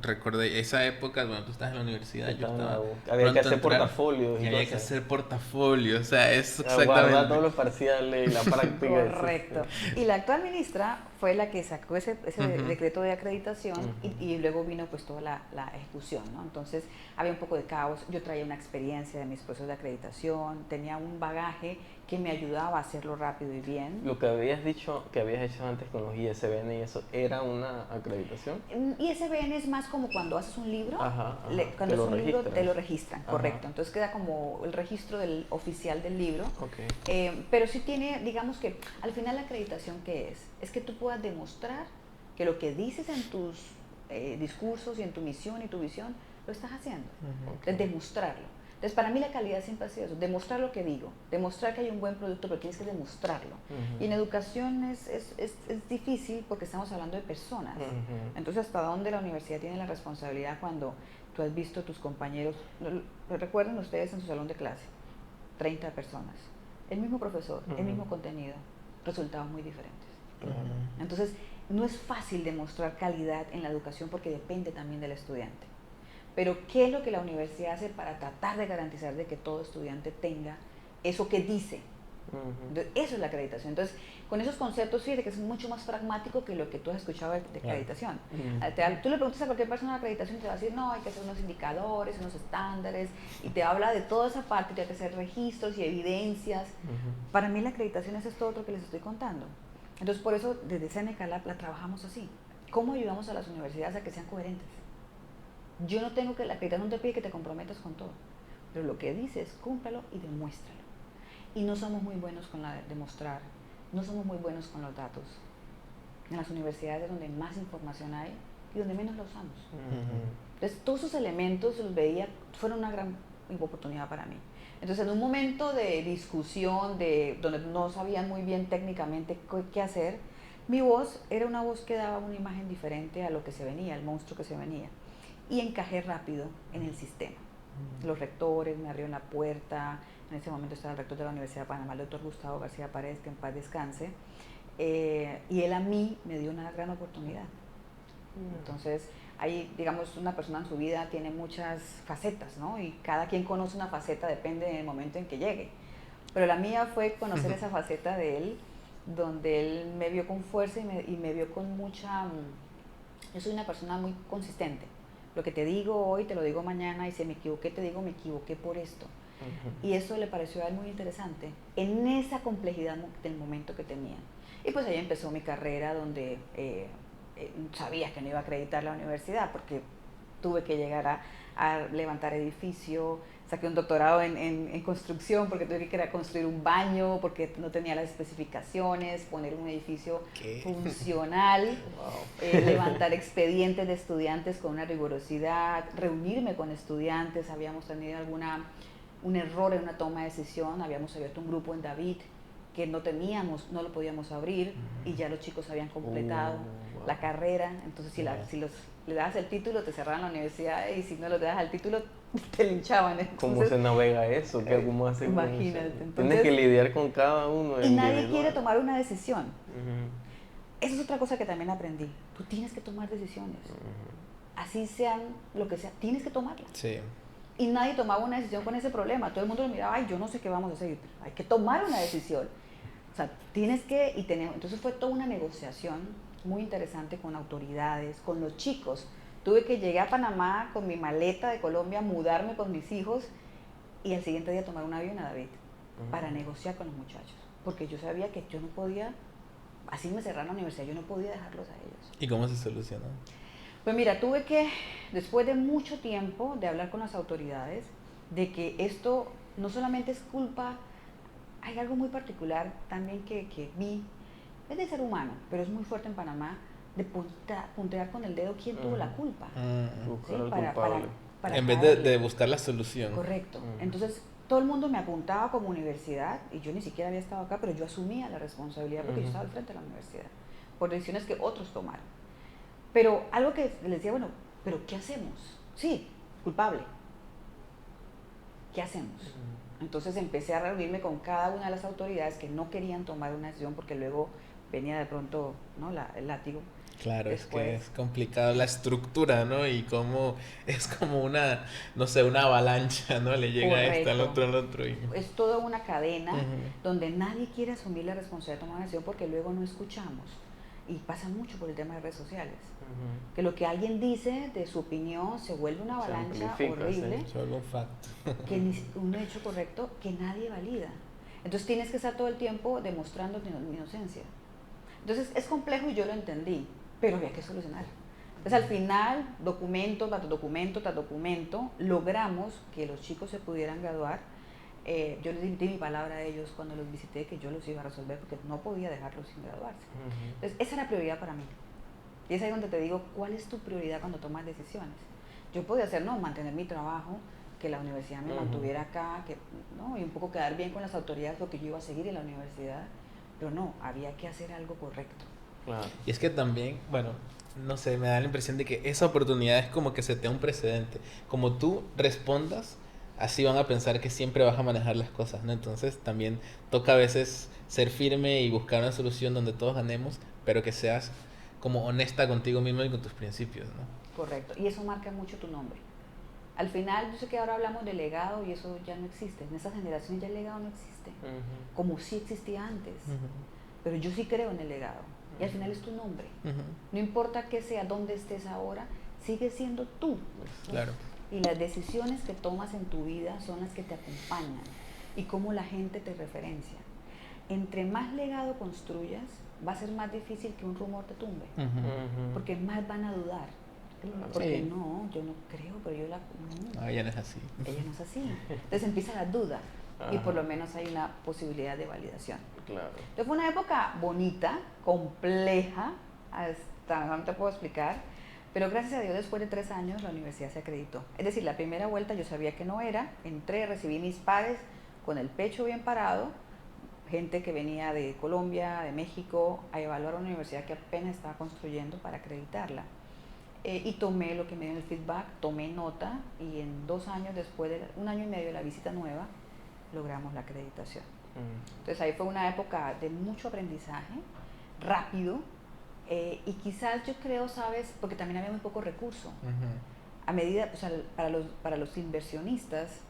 recordé esa época cuando tú estabas en la universidad, yo estaba Había que pronto a hacer entrar, portafolios y y había que cosas. hacer portafolio, o sea, es Guardar exactamente. todos los parciales y la práctica. Correcto. Y la actual ministra fue la que sacó ese Ujú. decreto de acreditación Ujú. y luego vino pues toda la ejecución, ¿no? Entonces había un poco de caos, yo traía una experiencia de mis procesos de acreditación, tenía un bagaje que me ayudaba a hacerlo rápido y bien. Lo que habías dicho, que habías hecho antes con los ISBN y eso, ¿era una acreditación? ISBN es más como cuando haces un libro, Ajá, cuando te es lo un libro registran. te lo registran, Ajá. correcto. Entonces queda como el registro oficial del libro. Ok. Pero sí tiene, digamos que al final la acreditación, ¿qué es? Es que tú puedas demostrar que lo que dices en tus discursos y en tu misión y tu visión, lo estás haciendo. Okay. Es demostrarlo. Entonces, para mí la calidad siempre ha sido eso, demostrar lo que digo, demostrar que hay un buen producto, pero tienes que demostrarlo. Y en educación es difícil porque estamos hablando de personas. Entonces, ¿hasta dónde la universidad tiene la responsabilidad cuando tú has visto a tus compañeros? Recuerden ustedes en su salón de clase, 30 personas, el mismo profesor, el mismo contenido, resultados muy diferentes. Entonces, no es fácil demostrar calidad en la educación porque depende también del estudiante. Pero, ¿qué es lo que la universidad hace para tratar de garantizar de que todo estudiante tenga eso que dice? Entonces, eso es la acreditación. Entonces, con esos conceptos, fíjate que es mucho más pragmático que lo que tú has escuchado de acreditación. Tú le preguntas a cualquier persona de acreditación y te va a decir, no, hay que hacer unos indicadores, unos estándares, y te habla de toda esa parte, y hay que hacer registros y evidencias. Para mí la acreditación es esto otro que les estoy contando. Entonces, por eso, desde Seneca Lab la trabajamos así. ¿Cómo ayudamos a las universidades a que sean coherentes? Yo no tengo que, la acreditación no te pide que te comprometas con todo, pero lo que dices, cúmplalo y demuéstralo. Y no somos muy buenos con la de demostrar, no somos muy buenos con los datos. En las universidades es donde más información hay y donde menos la usamos. Entonces, todos esos elementos los veía, fueron una gran oportunidad para mí. Entonces, en un momento de discusión, donde no sabían muy bien técnicamente qué hacer, mi voz era una voz que daba una imagen diferente a lo que se venía, el monstruo que se venía. Y encajé rápido en el sistema. Los rectores me abrieron la puerta. En ese momento estaba el rector de la Universidad de Panamá, el doctor Gustavo García Paredes, que en paz descanse. Y él a mí me dio una gran oportunidad. Entonces, hay, digamos, una persona en su vida tiene muchas facetas, ¿no? Y cada quien conoce una faceta, depende del momento en que llegue. Pero la mía fue conocer esa faceta de él, donde él me vio con fuerza y me vio con mucha... Yo soy una persona muy consistente. Lo que te digo hoy, te lo digo mañana, y si me equivoqué, te digo, me equivoqué por esto. Y eso le pareció a él muy interesante, en esa complejidad del momento que tenía. Y pues ahí empezó mi carrera, donde sabía que no iba a acreditar la universidad, porque tuve que llegar a levantar edificio, saqué un doctorado en construcción, porque tuve que construir un baño, porque no tenía las especificaciones, poner un edificio funcional, levantar expedientes de estudiantes con una rigurosidad, reunirme con estudiantes, habíamos tenido un error en una toma de decisión, habíamos abierto un grupo en David que no lo podíamos abrir, y ya los chicos habían completado la carrera. Entonces si le dabas el título te cerraban la universidad, y si no le dabas el título te linchaban. Entonces, ¿cómo se navega eso? ¿Cómo haces? Imagínate. Entonces, tienes que lidiar con cada uno. Y nadie quiere tomar una decisión. Esa es otra cosa que también aprendí. Tú tienes que tomar decisiones. Así sean lo que sea, tienes que tomarlas. Sí. Y nadie tomaba una decisión con ese problema. Todo el mundo lo miraba, ay, yo no sé qué vamos a hacer. Hay que tomar una decisión. O sea, tienes que, y tener. Entonces fue toda una negociación muy interesante con autoridades, con los chicos. Tuve que llegar a Panamá con mi maleta de Colombia, mudarme con mis hijos, y al siguiente día tomar un avión a David para negociar con los muchachos. Porque yo sabía que yo no podía, así me cerraron la universidad, yo no podía dejarlos a ellos. ¿Y cómo se solucionó? Pues mira, tuve que, después de mucho tiempo de hablar con las autoridades, de que esto no solamente es culpa, hay algo muy particular también que vi, es de ser humano, pero es muy fuerte en Panamá, de puntear con el dedo quién tuvo la culpa. Buscar ¿sí? al culpable. Para en vez caerle. de buscar la solución. Correcto. Entonces, todo el mundo me apuntaba como universidad, y yo ni siquiera había estado acá, pero yo asumía la responsabilidad porque yo estaba al frente de la universidad, por decisiones que otros tomaron. Pero algo que les decía, bueno, ¿pero qué hacemos? Sí, culpable. ¿Qué hacemos? Entonces empecé a reunirme con cada una de las autoridades que no querían tomar una decisión, porque luego venía de pronto, ¿no? El látigo. Claro, es que Después, es complicado la estructura, ¿no? Y cómo es como una, no sé, una avalancha, ¿no? Le llega a esta, correcto. al otro y... Es toda una cadena Ujú, donde nadie quiere asumir la responsabilidad de tomar una decisión porque luego no escuchamos. Y pasa mucho por el tema de redes sociales. Ujú. Que lo que alguien dice de su opinión se vuelve una Se avalancha amplifica, horrible, sí. se vuelve un facto. que un hecho correcto que nadie valida. Entonces tienes que estar todo el tiempo demostrando tu inocencia. Entonces es complejo y yo lo entendí, pero había que solucionar. Entonces al final, documento tras documento tras documento, logramos que los chicos se pudieran graduar. Yo les di mi palabra a ellos cuando los visité que yo los iba a resolver porque no podía dejarlos sin graduarse. Ujú. Entonces esa era prioridad para mí. Y es ahí donde te digo, ¿cuál es tu prioridad cuando tomas decisiones? Yo podía hacer, no, mantener mi trabajo, que la universidad me mantuviera acá, que, ¿no? Y un poco quedar bien con las autoridades porque yo iba a seguir en la universidad, pero no, había que hacer algo correcto. Claro. Y es que también, bueno, no sé, me da la impresión de que esa oportunidad es como que se te da un precedente. Como tú respondas, así van a pensar que siempre vas a manejar las cosas, ¿no? Entonces también toca a veces ser firme y buscar una solución donde todos ganemos, pero que seas como honesta contigo mismo y con tus principios, ¿no? Correcto. Y eso marca mucho tu nombre. Al final, yo sé que ahora hablamos de legado y eso ya no existe. En estas generaciones ya el legado no existe, Ujú. como sí existía antes. Ujú, Pero yo sí creo en el legado. Y al final es tu nombre. ujú, No importa qué sea, dónde estés ahora, sigue siendo tú. claro. Y las decisiones que tomas en tu vida son las que te acompañan y cómo la gente te referencia. Entre más legado construyas, va a ser más difícil que un rumor te tumbe, Ujú. Ujú. porque más van a dudar. Porque Sí. no, yo no creo, pero yo no, Ah, ya no es así. ella no es así. Entonces empieza la duda y Ajá. por lo menos hay una posibilidad de validación. Claro. Entonces fue una época bonita, compleja, hasta no te puedo explicar, pero gracias a Dios después de 3 años la universidad se acreditó. Es decir, la primera vuelta yo sabía que no era, entré, recibí mis pares con el pecho bien parado, gente que venía de Colombia, de México, a evaluar una universidad que apenas estaba construyendo para acreditarla. Y tomé lo que me dio el feedback, tomé nota y en 2 años después de 1 año y medio de la visita nueva, logramos la acreditación. Entonces ahí fue una época de mucho aprendizaje, rápido, y quizás yo creo, ¿sabes? Porque también había muy poco recurso. Ujú. A medida, o sea, para los inversionistas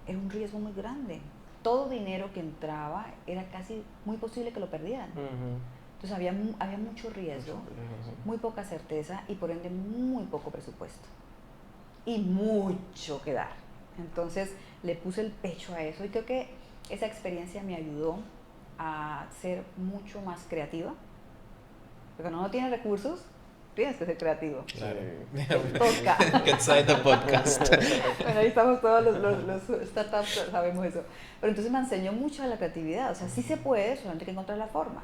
era un riesgo muy grande. Todo dinero que entraba era casi muy posible que lo perdieran. Ujú. Entonces había mucho riesgo, muy poca certeza y por ende muy poco presupuesto. Y mucho que dar. Entonces le puse el pecho a eso y creo que esa experiencia me ayudó a ser mucho más creativa. Porque cuando no tienes recursos, tienes que ser creativo. Claro. Toca. Get Side the podcast. Bueno, ahí estamos todos los startups, sabemos eso. Pero entonces me enseñó mucho de la creatividad. O sea, sí se puede, solamente hay que encontrar la forma.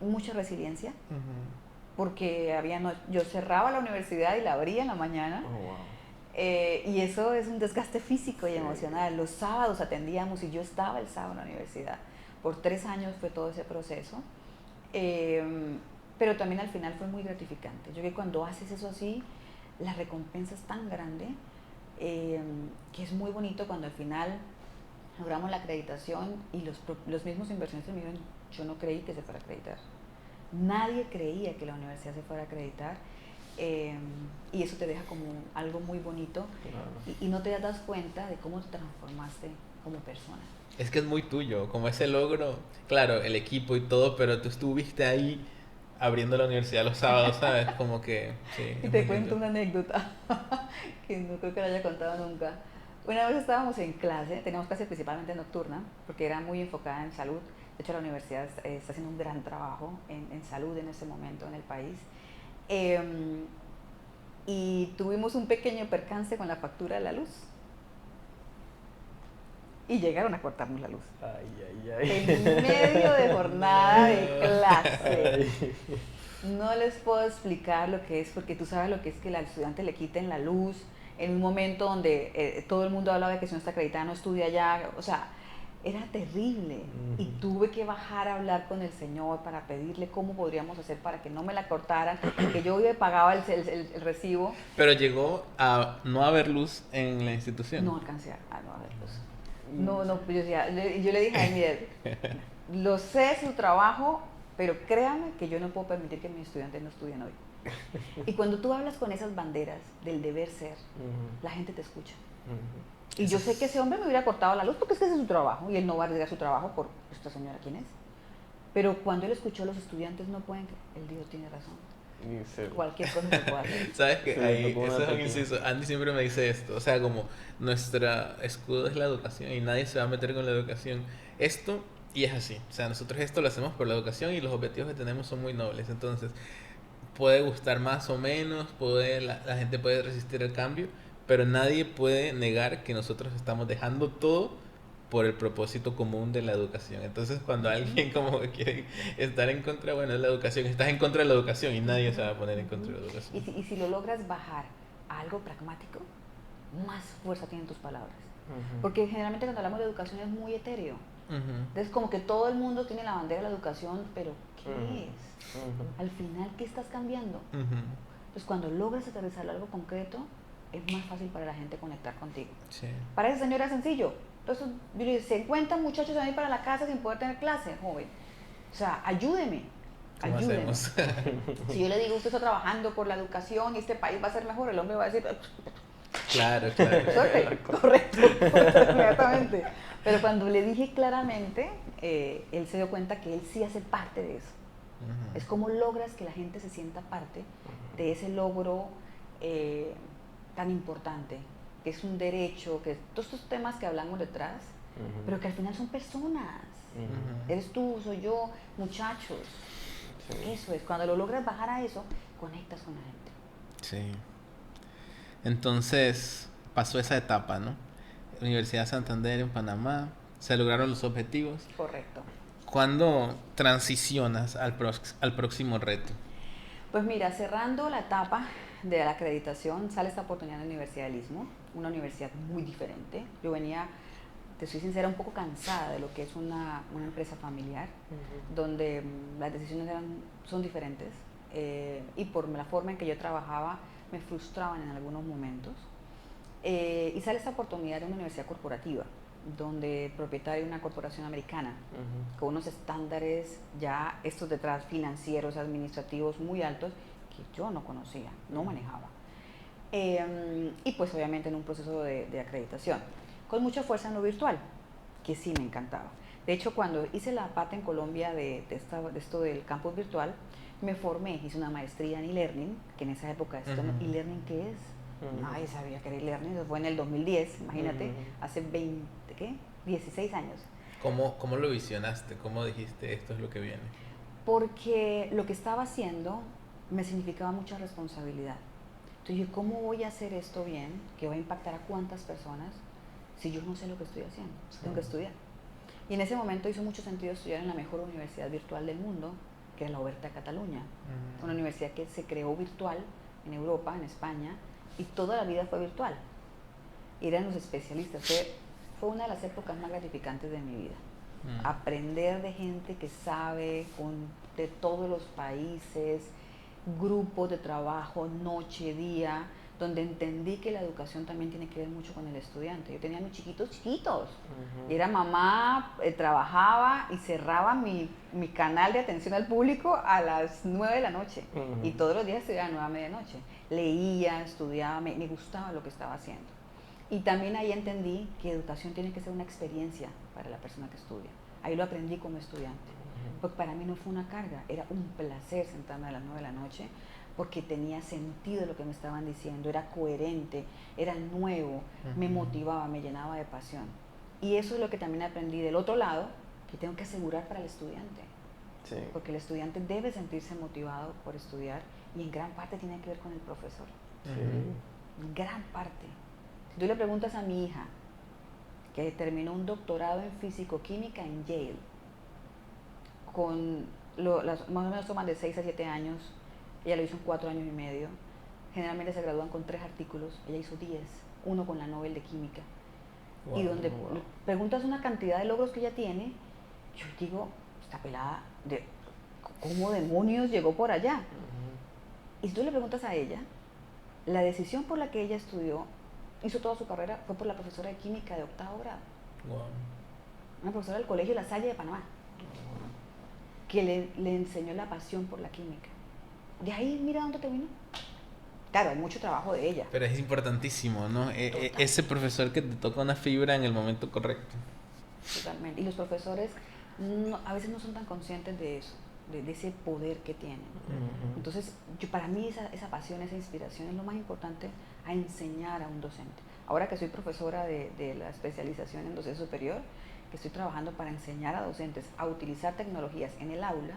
Mucha resiliencia, Ujú. porque yo cerraba la universidad y la abría en la mañana. Oh, wow. Y eso es un desgaste físico y Sí. emocional. Los sábados atendíamos y yo estaba el sábado en la universidad. Por 3 años fue todo ese proceso. Pero también al final fue muy gratificante. Yo creo que cuando haces eso así, la recompensa es tan grande que es muy bonito cuando al final logramos la acreditación y los mismos inversionistas me dijeron, yo no creí que se fuera a acreditar. Nadie creía que la universidad se fuera a acreditar. Y eso te deja como algo muy bonito. Claro. Y no te das cuenta de cómo te transformaste como persona. Es que es muy tuyo, como ese logro, claro, el equipo y todo, pero tú estuviste ahí abriendo la universidad los sábados, ¿sabes? Como que, sí, Y es te muy cuento lindo. una anécdota que no creo que la haya contado nunca. Una vez estábamos en clase, teníamos clase principalmente nocturna, porque era muy enfocada en salud. De hecho, la universidad está haciendo un gran trabajo en salud en este momento en el país. Y tuvimos un pequeño percance con la factura de la luz. Y llegaron a cortarnos la luz. Ay, ay, ay. En medio de jornada de clase. Ay. No les puedo explicar lo que es, porque tú sabes lo que es que al estudiante le quiten la luz en un momento donde todo el mundo hablaba de que si no está acreditada no estudia allá. O sea, era terrible. Y tuve que bajar a hablar con el señor para pedirle cómo podríamos hacer para que no me la cortaran, que yo pagaba el recibo. Pero llegó a no haber luz en la institución. No alcancé a no haber luz. No, yo le dije a él, mire, lo sé, su trabajo, pero créame que yo no puedo permitir que mis estudiantes no estudien hoy. Y cuando tú hablas con esas banderas del deber ser, la gente te escucha. Y yo sé que ese hombre me hubiera cortado la luz porque es que ese es su trabajo y él no va a arriesgar su trabajo por esta señora, ¿quién es? Pero cuando él escuchó, los estudiantes no pueden, él dijo, tiene razón. Cualquier cosa se puede hacer. ¿Sabes qué? Ahí, tocó una eso es un tecla. inciso. Andy siempre me dice esto. O sea, como nuestra escudo es la educación y nadie se va a meter con la educación. Esto, y es así. O sea, nosotros esto lo hacemos por la educación y los objetivos que tenemos son muy nobles. Entonces, puede gustar más o menos, la gente puede resistir el cambio, pero nadie puede negar que nosotros estamos dejando todo por el propósito común de la educación. Entonces, cuando alguien como que quiere estar en contra, bueno, de la educación, estás en contra de la educación y nadie se va a poner en contra de la educación. Y si lo logras bajar a algo pragmático, más fuerza tienen tus palabras. Porque generalmente cuando hablamos de educación es muy etéreo. Entonces como que todo el mundo tiene la bandera de la educación, pero ¿qué es? Al final, ¿qué estás cambiando? Entonces cuando logras aterrizar algo concreto, es más fácil para la gente conectar contigo. Sí. Para ese señor era sencillo. Entonces, yo le dije, 50 muchachos van a ir para la casa sin poder tener clase, joven. O sea, ayúdeme. ¿Cómo Ayúdeme. hacemos? Si yo le digo, usted está trabajando por la educación y este país va a ser mejor, el hombre va a decir, Claro, claro. suerte, correcto, inmediatamente. Pero cuando le dije claramente, él se dio cuenta que él sí hace parte de eso. Es como logras que la gente se sienta parte de ese logro tan importante, que es un derecho, que todos estos temas que hablamos detrás, pero que al final son personas. Eres tú, soy yo, muchachos. Sí. Eso es, cuando lo logras bajar a eso, conectas con la gente. Sí. Entonces, pasó esa etapa, ¿no? Universidad de Santander en Panamá, se lograron los objetivos. Correcto. ¿Cuándo transicionas al próximo reto? Pues mira, cerrando la etapa de la acreditación, sale esta oportunidad en la Universidad del Istmo, una universidad muy diferente. Yo venía, te soy sincera, un poco cansada de lo que es una empresa familiar, donde las decisiones son diferentes y por la forma en que yo trabajaba me frustraban en algunos momentos. Y sale esta oportunidad de una universidad corporativa, donde el propietario de una corporación americana, con unos estándares ya estos detrás financieros, administrativos muy altos, que yo no conocía, no manejaba. Y pues obviamente en un proceso de acreditación, con mucha fuerza en lo virtual, que sí me encantaba. De hecho, cuando hice la pata en Colombia de esto del campus virtual, me formé, hice una maestría en e-learning, que en esa época, ¿e-learning qué es? Nadie sabía que era e-learning, eso fue en el 2010, imagínate, hace 16 años. ¿Cómo lo visionaste? ¿Cómo dijiste esto es lo que viene? Porque lo que estaba haciendo me significaba mucha responsabilidad. Entonces, ¿cómo voy a hacer esto bien? ¿Que va a impactar a cuántas personas si yo no sé lo que estoy haciendo? Sí. Tengo que estudiar. Y en ese momento hizo mucho sentido estudiar en la mejor universidad virtual del mundo, que es la Oberta de Cataluña. Una universidad que se creó virtual en Europa, en España, y toda la vida fue virtual. Y eran los especialistas. Fue una de las épocas más gratificantes de mi vida. Aprender de gente que sabe de todos los países, grupos de trabajo, noche, día, donde entendí que la educación también tiene que ver mucho con el estudiante. Yo tenía a mis chiquitos, y era mamá, trabajaba y cerraba mi canal de atención al público a las 9 de la noche. Y todos los días estudiaba a 9 a medianoche. Leía, estudiaba, me gustaba lo que estaba haciendo. Y también ahí entendí que educación tiene que ser una experiencia para la persona que estudia. Ahí lo aprendí como estudiante. Porque para mí no fue una carga, era un placer sentarme a las 9 de la noche porque tenía sentido lo que me estaban diciendo, era coherente, era nuevo, me motivaba, me llenaba de pasión. Y eso es lo que también aprendí del otro lado, que tengo que asegurar para el estudiante. Sí. Porque el estudiante debe sentirse motivado por estudiar y en gran parte tiene que ver con el profesor. En gran parte. Si tú le preguntas a mi hija, que terminó un doctorado en físico-química en Yale, más o menos toman de 6 a 7 años, ella lo hizo en 4 años y medio, generalmente se gradúan con 3 artículos, ella hizo 10, uno con la Nobel de Química. Y donde preguntas una cantidad de logros que ella tiene, yo digo, esta pelada, ¿cómo demonios llegó por allá? Y si tú le preguntas a ella, la decisión por la que ella estudió, hizo toda su carrera, fue por la profesora de química de 8º grado. Una profesora del Colegio La Salle de Panamá, que le enseñó la pasión por la química. De ahí, mira dónde terminó. Claro, hay mucho trabajo de ella. Pero es importantísimo, ¿no? Ese profesor que te toca una fibra en el momento correcto. Totalmente. Y los profesores a veces no son tan conscientes de eso, de ese poder que tienen. Entonces, para mí esa pasión, esa inspiración es lo más importante a enseñar a un docente. Ahora que soy profesora de la especialización en docencia superior, que estoy trabajando para enseñar a docentes a utilizar tecnologías en el aula,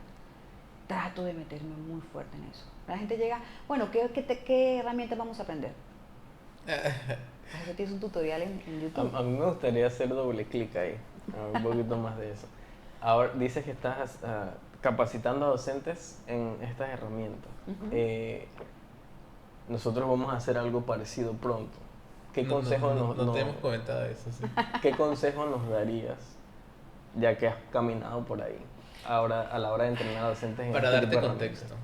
trato de meterme muy fuerte en eso. La gente llega, bueno, ¿qué herramientas vamos a aprender? Para eso tienes un tutorial en YouTube. A mí me gustaría hacer doble clic ahí, un poquito más de eso. Ahora dices que estás capacitando a docentes en estas herramientas. Nosotros vamos a hacer algo parecido pronto. ¿Qué consejo no te hemos comentado eso, sí. ¿Qué consejo nos darías, ya que has caminado por ahí, ahora a la hora de entrenar a docentes? Para darte contexto,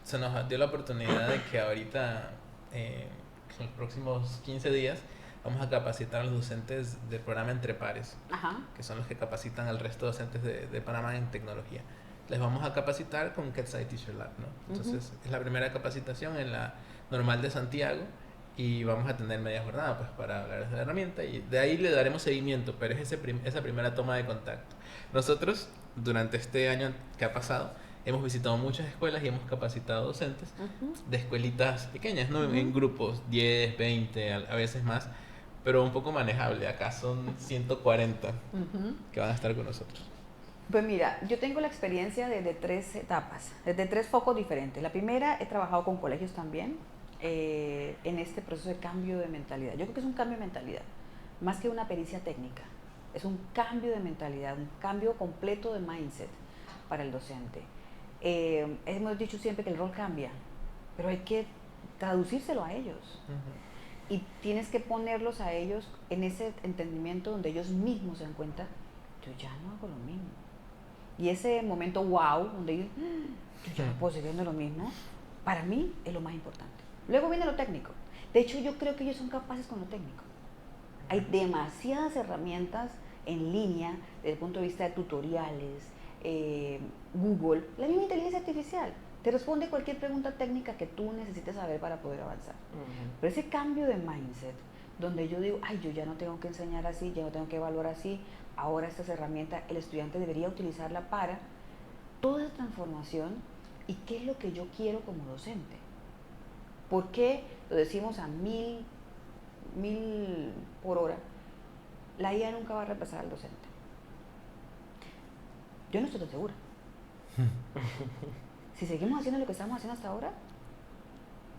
se nos dio la oportunidad de que ahorita, en los próximos 15 días, vamos a capacitar a los docentes del programa Entre Pares, que son los que capacitan al resto de docentes de Panamá en tecnología. Les vamos a capacitar con Quetzal Teacher Lab, ¿no? Entonces, es la primera capacitación en la normal de Santiago y vamos a tener media jornada pues, para hablar de la herramienta y de ahí le daremos seguimiento, pero es esa primera toma de contacto. Nosotros, durante este año que ha pasado, hemos visitado muchas escuelas y hemos capacitado docentes de escuelitas pequeñas, ¿no? En grupos, 10, 20, a veces más, pero un poco manejable. Acá son 140 que van a estar con nosotros. Pues mira, yo tengo la experiencia de 3 etapas, desde 3 focos diferentes. La primera, he trabajado con colegios también en este proceso de cambio de mentalidad. Yo creo que es un cambio de mentalidad, más que una pericia técnica. Es un cambio de mentalidad, un cambio completo de mindset para el docente. Hemos dicho siempre que el rol cambia, pero hay que traducírselo a ellos. Y tienes que ponerlos a ellos en ese entendimiento donde ellos mismos se dan cuenta, yo ya no hago lo mismo. Y ese momento wow, donde ellos, yo ya no puedo seguir haciendo lo mismo, para mí es lo más importante. Luego viene lo técnico. De hecho, yo creo que ellos son capaces con lo técnico. Hay demasiadas herramientas en línea desde el punto de vista de tutoriales, Google, la misma inteligencia artificial. Te responde cualquier pregunta técnica que tú necesites saber para poder avanzar. Pero ese cambio de mindset, donde yo digo, ay, yo ya no tengo que enseñar así, ya no tengo que evaluar así, ahora estas herramientas el estudiante debería utilizarla para toda esa transformación y qué es lo que yo quiero como docente. ¿Por qué lo decimos a 1000 por hora? La IA nunca va a reemplazar al docente. Yo no estoy tan segura. Si seguimos haciendo lo que estamos haciendo hasta ahora,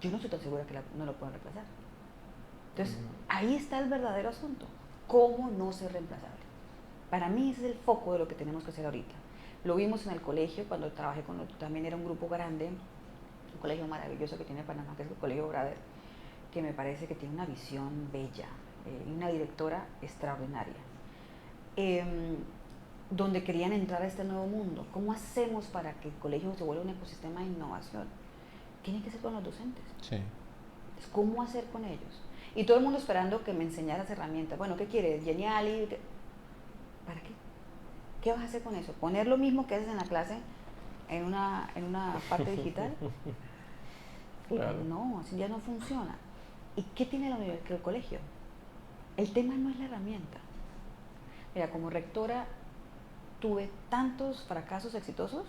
yo no estoy tan segura que no lo puedan reemplazar. Entonces, ahí está el verdadero asunto. ¿Cómo no ser reemplazable? Para mí ese es el foco de lo que tenemos que hacer ahorita. Lo vimos en el colegio, cuando trabajé con también era un grupo grande, un colegio maravilloso que tiene Panamá, que es el Colegio Brother, que me parece que tiene una visión bella y una directora extraordinaria. Donde querían entrar a este nuevo mundo. ¿Cómo hacemos para que el colegio se vuelva un ecosistema de innovación? Tiene que ser con los docentes. Sí. ¿Cómo hacer con ellos? Y todo el mundo esperando que me enseñaras herramientas. Bueno, ¿qué quieres? Geniali. ¿Para qué? ¿Qué vas a hacer con eso? ¿Poner lo mismo que haces en la clase en una parte digital? Claro. No, así ya no funciona. ¿Y qué tiene el colegio? El tema no es la herramienta. Mira, como rectora tuve tantos fracasos exitosos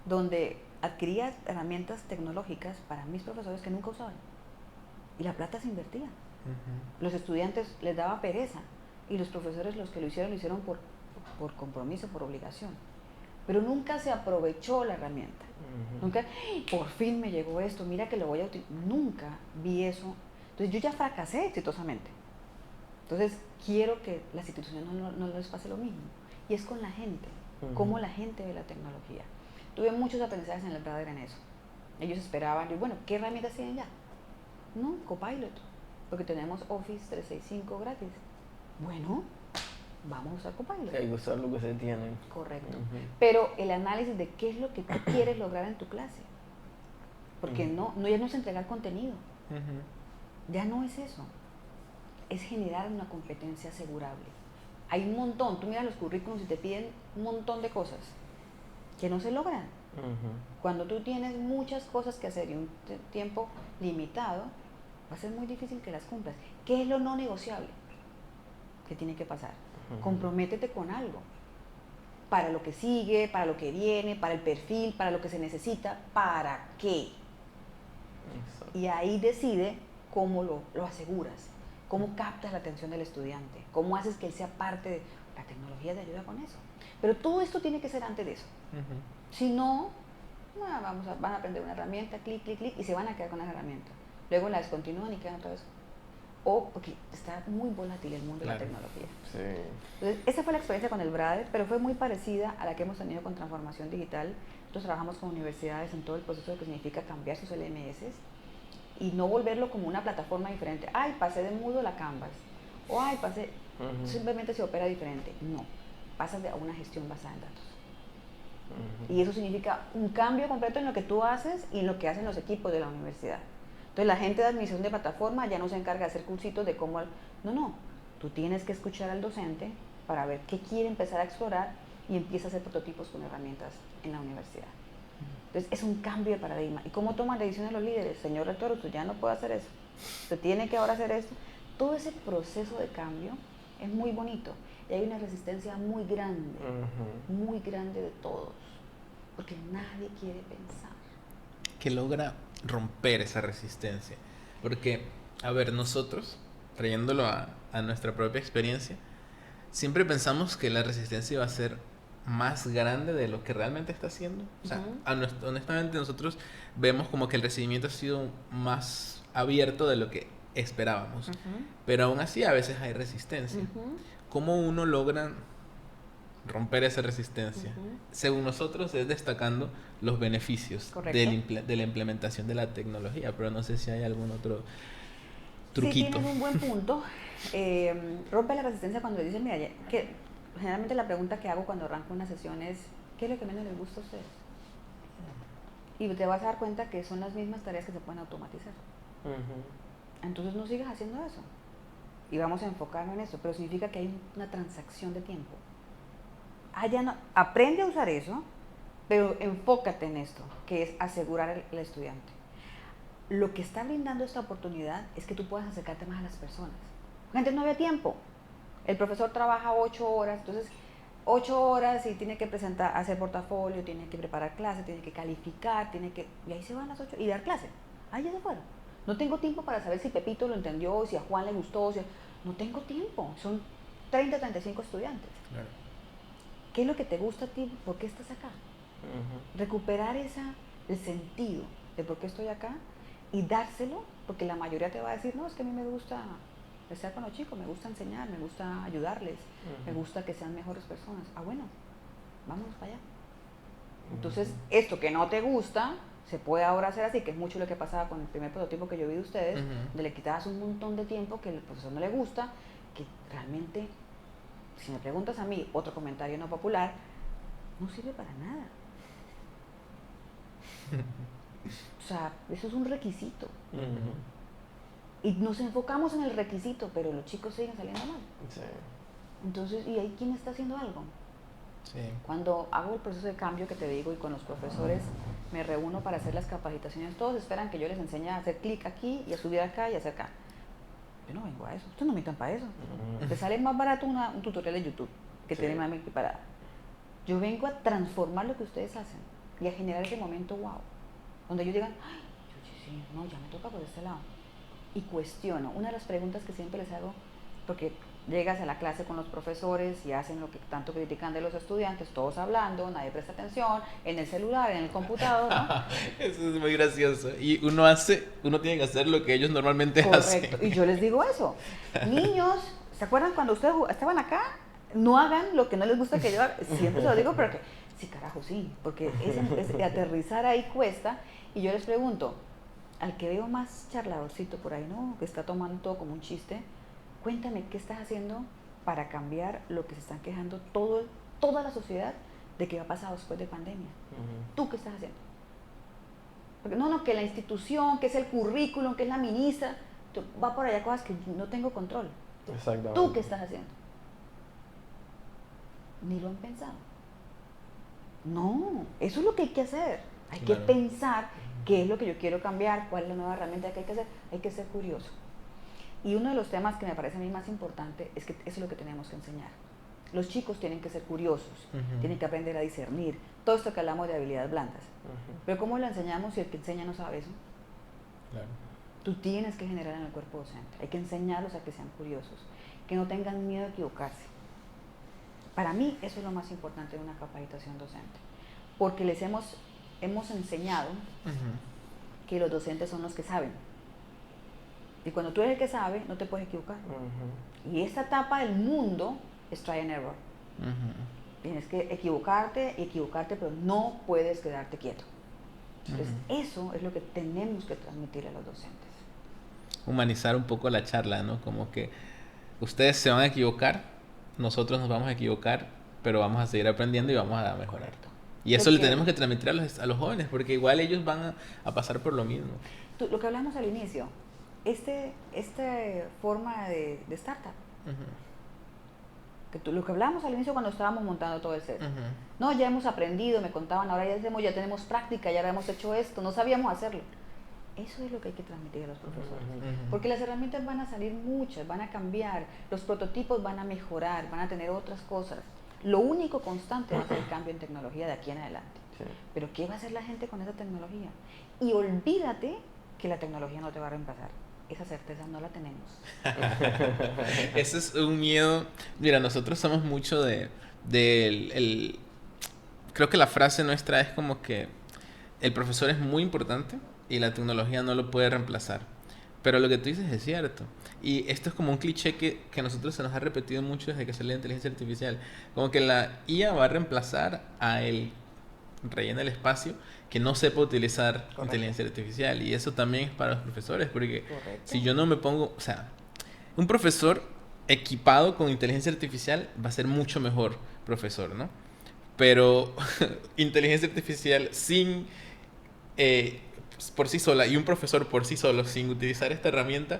donde adquiría herramientas tecnológicas para mis profesores que nunca usaban y la plata se invertía. Los estudiantes les daba pereza y los profesores los que lo hicieron por compromiso, por obligación, pero nunca se aprovechó la herramienta. Nunca, por fin me llegó esto, mira que lo voy a utilizar. Nunca vi eso. Entonces yo ya fracasé exitosamente. Entonces, quiero que las instituciones no les pase lo mismo. Y es con la gente, cómo la gente ve la tecnología. Tuve muchos aprendizajes en el Brother en eso. Ellos esperaban, y bueno, ¿qué herramientas tienen ya? No, Copilot, porque tenemos Office 365 gratis. Bueno, vamos a usar Copilot. Hay que usar lo que se tiene. Correcto. Pero el análisis de qué es lo que tú quieres lograr en tu clase. Porque ya no es entregar contenido. Ya no es eso. Es generar una competencia asegurable. hay un montón, tú miras los currículums y te piden un montón de cosas que no se logran. Cuando tú tienes muchas cosas que hacer y un tiempo limitado, va a ser muy difícil que las cumplas. ¿Qué es lo no negociable que tiene que pasar? Comprométete con algo. Para lo que sigue, para lo que viene, para el perfil, para lo que se necesita, ¿para qué? Exacto. Y ahí decide cómo lo aseguras, cómo captas la atención del estudiante, cómo haces que él sea parte de... La tecnología te ayuda con eso. Pero todo esto tiene que ser antes de eso. Si no, van a aprender una herramienta, clic, clic, clic, y se van a quedar con esa herramienta. Luego la descontinúan y quedan otra vez. O porque está muy volátil el mundo de la tecnología. Sí. Entonces, esa fue la experiencia con el BRADE, pero fue muy parecida a la que hemos tenido con transformación digital. Nosotros trabajamos con universidades en todo el proceso de que significa cambiar sus LMS y no volverlo como una plataforma diferente. Ay, pasé de Moodle a Canvas. O ay, pasé... Simplemente se opera diferente. No, pasas a una gestión basada en datos. Y eso significa un cambio completo en lo que tú haces y en lo que hacen los equipos de la universidad. Entonces la gente de administración de plataforma ya no se encarga de hacer cursitos de cómo... No, tú tienes que escuchar al docente para ver qué quiere empezar a explorar y empieza a hacer prototipos con herramientas en la universidad. Entonces es un cambio de paradigma. ¿Y cómo toman decisiones los líderes? Señor rector, usted ya no puede hacer eso. Usted tiene que ahora hacer esto. Todo ese proceso de cambio es muy bonito. Y hay una resistencia muy grande de todos. Porque nadie quiere pensar. Que logra romper esa resistencia. Porque, a ver, nosotros, trayéndolo a nuestra propia experiencia, siempre pensamos que la resistencia iba a ser más grande de lo que realmente está haciendo. O sea, honestamente nosotros vemos como que el recibimiento ha sido más abierto de lo que esperábamos. Pero aún así a veces hay resistencia. ¿Cómo uno logra romper esa resistencia? Según nosotros es destacando los beneficios de la implementación de la tecnología, pero no sé si hay algún otro truquito. Sí, tienes un buen punto. Rompe la resistencia cuando le dicen, mira, que generalmente la pregunta que hago cuando arranco una sesión es, ¿qué es lo que menos les gusta a ustedes? Y te vas a dar cuenta que son las mismas tareas que se pueden automatizar. Entonces no sigas haciendo eso. Y vamos a enfocarnos en eso, pero significa que hay una transacción de tiempo. Aprende a usar eso, pero enfócate en esto, que es asegurar al estudiante. Lo que está brindando esta oportunidad es que tú puedas acercarte más a las personas. Antes no había tiempo. El profesor trabaja 8 horas, entonces 8 horas y tiene que presentar, hacer portafolio, tiene que preparar clase, tiene que calificar, y ahí se van las 8 y dar clase. Ahí ya se fueron. No tengo tiempo para saber si Pepito lo entendió, si a Juan le gustó, no tengo tiempo. Son 30, 35 estudiantes. Claro. ¿Qué es lo que te gusta a ti? ¿Por qué estás acá? Recuperar el sentido de por qué estoy acá y dárselo, porque la mayoría te va a decir, no, es que a mí me gusta estar con los chicos, me gusta enseñar, me gusta ayudarles, me gusta que sean mejores personas. Ah, bueno, vámonos para allá. Entonces, esto que no te gusta, se puede ahora hacer así, que es mucho lo que pasaba con el primer prototipo que yo vi de ustedes, donde le quitabas un montón de tiempo que el profesor no le gusta, que realmente, si me preguntas a mí, otro comentario no popular, no sirve para nada. O sea, eso es un requisito. Y nos enfocamos en el requisito, pero los chicos siguen saliendo mal. Sí. Entonces, ¿y ahí quién está haciendo algo? Sí. Cuando hago el proceso de cambio que te digo y con los profesores me reúno para hacer las capacitaciones, todos esperan que yo les enseñe a hacer clic aquí y a subir acá y a hacer acá. Yo no vengo a eso, ustedes no me invitan para eso. Te sale más barato un tutorial de YouTube que tiene más preparada. Yo vengo a transformar lo que ustedes hacen y a generar ese momento wow, donde ellos digan, ay, sí, no, ya me toca por este lado. Y cuestiono. Una de las preguntas que siempre les hago, porque llegas a la clase con los profesores y hacen lo que tanto critican de los estudiantes, todos hablando, nadie presta atención, en el celular, en el computador, ¿no? Eso es muy gracioso. Y uno tiene que hacer lo que ellos normalmente hacen. Correcto. Y yo les digo eso. Niños, ¿se acuerdan cuando ustedes estaban acá? No hagan lo que no les gusta que yo haga. Siempre se lo digo, pero que sí, carajo, sí. Porque aterrizar ahí cuesta. Y yo les pregunto, al que veo más charladorcito por ahí, ¿no? Que está tomando todo como un chiste, cuéntame qué estás haciendo para cambiar lo que se están quejando toda la sociedad de que va a pasar después de pandemia. ¿Tú qué estás haciendo? Porque no, que la institución, que es el currículum, que es la ministra, va por allá cosas que no tengo control. Exactamente. ¿Tú qué estás haciendo? ni lo han pensado. No, eso es lo que hay que hacer. Hay que Claro. pensar qué es lo que yo quiero cambiar, cuál es la nueva herramienta que hay que hacer. Hay que ser curioso. Y uno de los temas que me parece a mí más importante es que eso es lo que tenemos que enseñar. Los chicos tienen que ser curiosos, tienen que aprender a discernir. Todo esto que hablamos de habilidades blandas. Pero ¿cómo lo enseñamos si el que enseña no sabe eso? Claro. Tú tienes que generar en el cuerpo docente. Hay que enseñarlos a que sean curiosos, que no tengan miedo a equivocarse. Para mí eso es lo más importante de una capacitación docente. Porque les hemos enseñado que los docentes son los que saben. Y cuando tú eres el que sabe, no te puedes equivocar. Y esta etapa del mundo es try and error. Tienes que equivocarte, pero no puedes quedarte quieto. Entonces, eso es lo que tenemos que transmitir a los docentes. Humanizar un poco la charla, ¿no? Como que ustedes se van a equivocar, nosotros nos vamos a equivocar, pero vamos a seguir aprendiendo y vamos a mejorar. Correcto. Y eso le tenemos que transmitir a los jóvenes, porque igual ellos van a pasar por lo mismo. Lo que hablamos al inicio, esta forma de startup, lo que hablamos al inicio cuando estábamos montando todo el set. No, ya hemos aprendido, me contaban, ahora ya tenemos práctica, ya hemos hecho esto, no sabíamos hacerlo. Eso es lo que hay que transmitir a los profesores. Porque las herramientas van a salir muchas, van a cambiar, los prototipos van a mejorar, van a tener otras cosas. Lo único constante va a ser el cambio en tecnología de aquí en adelante. Sí. Pero ¿qué va a hacer la gente con esa tecnología? Y olvídate que la tecnología no te va a reemplazar. Esa certeza no la tenemos. Ese es un miedo. Mira, nosotros somos mucho creo que la frase nuestra es como que el profesor es muy importante y la tecnología no lo puede reemplazar. Pero lo que tú dices es cierto. Y esto es como un cliché que a nosotros se nos ha repetido mucho desde que salió la inteligencia artificial. Como que la IA va a reemplazar a el rellena el espacio que no sepa utilizar inteligencia artificial. Y eso también es para los profesores, porque si yo no me pongo, o sea, un profesor equipado con inteligencia artificial va a ser mucho mejor profesor, ¿no? Pero inteligencia artificial sin por sí sola y un profesor por sí solo sin utilizar esta herramienta,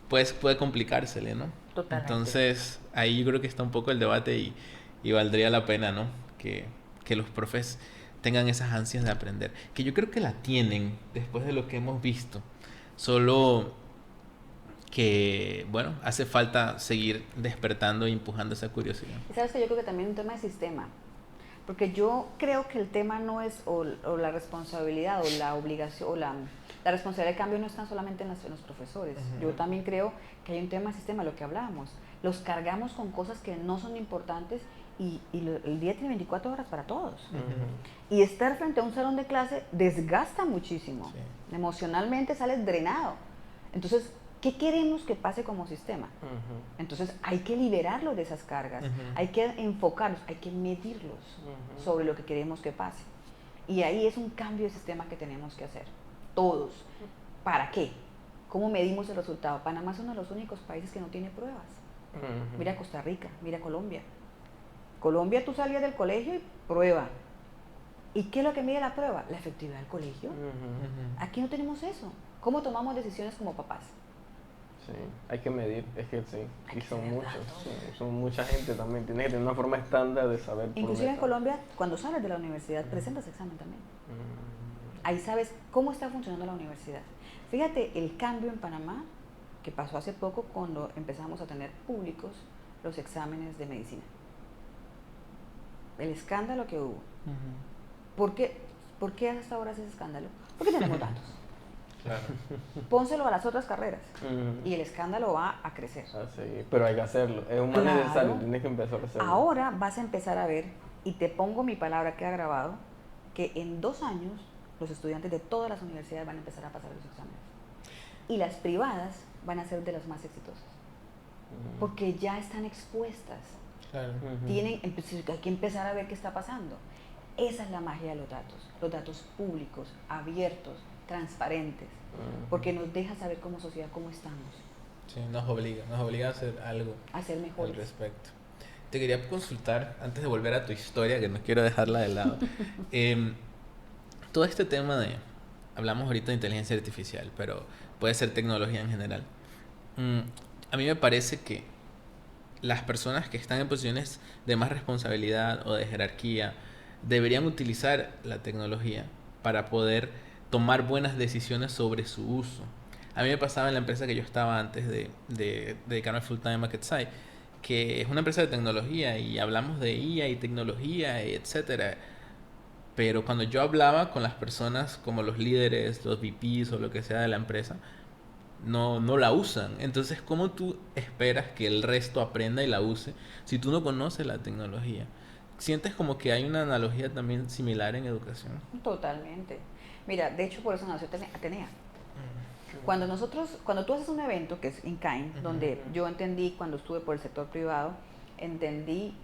pues puede complicársele, ¿no? Totalmente. Entonces ahí yo creo que está un poco el debate y valdría la pena, ¿no? Que los profes tengan esas ansias de aprender, que yo creo que la tienen después de lo que hemos visto, solo que, bueno, hace falta seguir despertando e empujando esa curiosidad. Y sabes que yo creo que también es un tema de sistema, porque yo creo que el tema no es o la responsabilidad o la obligación o la responsabilidad de cambio no está solamente en los profesores. Yo también creo que hay un tema de sistema, lo que hablábamos. Los cargamos con cosas que no son importantes y el día tiene 24 horas para todos. Y estar frente a un salón de clase desgasta muchísimo. Sí. Emocionalmente sales drenado. Entonces, ¿qué queremos que pase como sistema? Entonces hay que liberarlo de esas cargas, hay que enfocarlos, hay que medirlos sobre lo que queremos que pase. Y ahí es un cambio de sistema que tenemos que hacer, todos. ¿Para qué? ¿Cómo medimos el resultado? Panamá es uno de los únicos países que no tiene pruebas. Mira Costa Rica, mira Colombia. Colombia tú salías del colegio y prueba. ¿Y qué es lo que mide la prueba? La efectividad del colegio. Aquí no tenemos eso. ¿Cómo tomamos decisiones como papás? Sí, hay que medir, es que sí, y son muchos, sí, son mucha gente también, tiene que tener una forma estándar de saber. Inclusive en Colombia, cuando sales de la universidad, presentas examen también. Ahí sabes cómo está funcionando la universidad. Fíjate el cambio en Panamá, que pasó hace poco cuando empezamos a tener públicos los exámenes de medicina. El escándalo que hubo. ¿Por qué hasta ahora es ese escándalo? Porque tenemos datos. Claro. Pónselo a las otras carreras y el escándalo va a crecer. Sí, pero hay que hacerlo, es un mal necesario, tienes que empezar a hacerlo. Ahora vas a empezar a ver, y te pongo mi palabra que ha grabado, que en 2 años los estudiantes de todas las universidades van a empezar a pasar los exámenes. Y las privadas van a ser de las más exitosas. Porque ya están expuestas. Claro. Hay que empezar a ver qué está pasando. Esa es la magia de los datos públicos, abiertos, transparentes, porque nos deja saber como sociedad cómo estamos. Sí, nos obliga a hacer algo a ser mejores al respecto. Te quería consultar, antes de volver a tu historia, que no quiero dejarla de lado, todo este tema hablamos ahorita de inteligencia artificial, pero puede ser tecnología en general. A mí me parece que las personas que están en posiciones de más responsabilidad o de jerarquía deberían utilizar la tecnología para poder tomar buenas decisiones sobre su uso. A mí me pasaba en la empresa que yo estaba antes de dedicarme full time a Ketsai, que es una empresa de tecnología y hablamos de IA y tecnología, y etcétera. Pero cuando yo hablaba con las personas como los líderes, los VPs o lo que sea de la empresa, no la usan. Entonces, ¿cómo tú esperas que el resto aprenda y la use si tú no conoces la tecnología? ¿Sientes como que hay una analogía también similar en educación? Totalmente. Mira, de hecho por eso nació Atenea. Cuando tú haces un evento que es in kind, donde yo entendí cuando estuve por el sector privado, entendí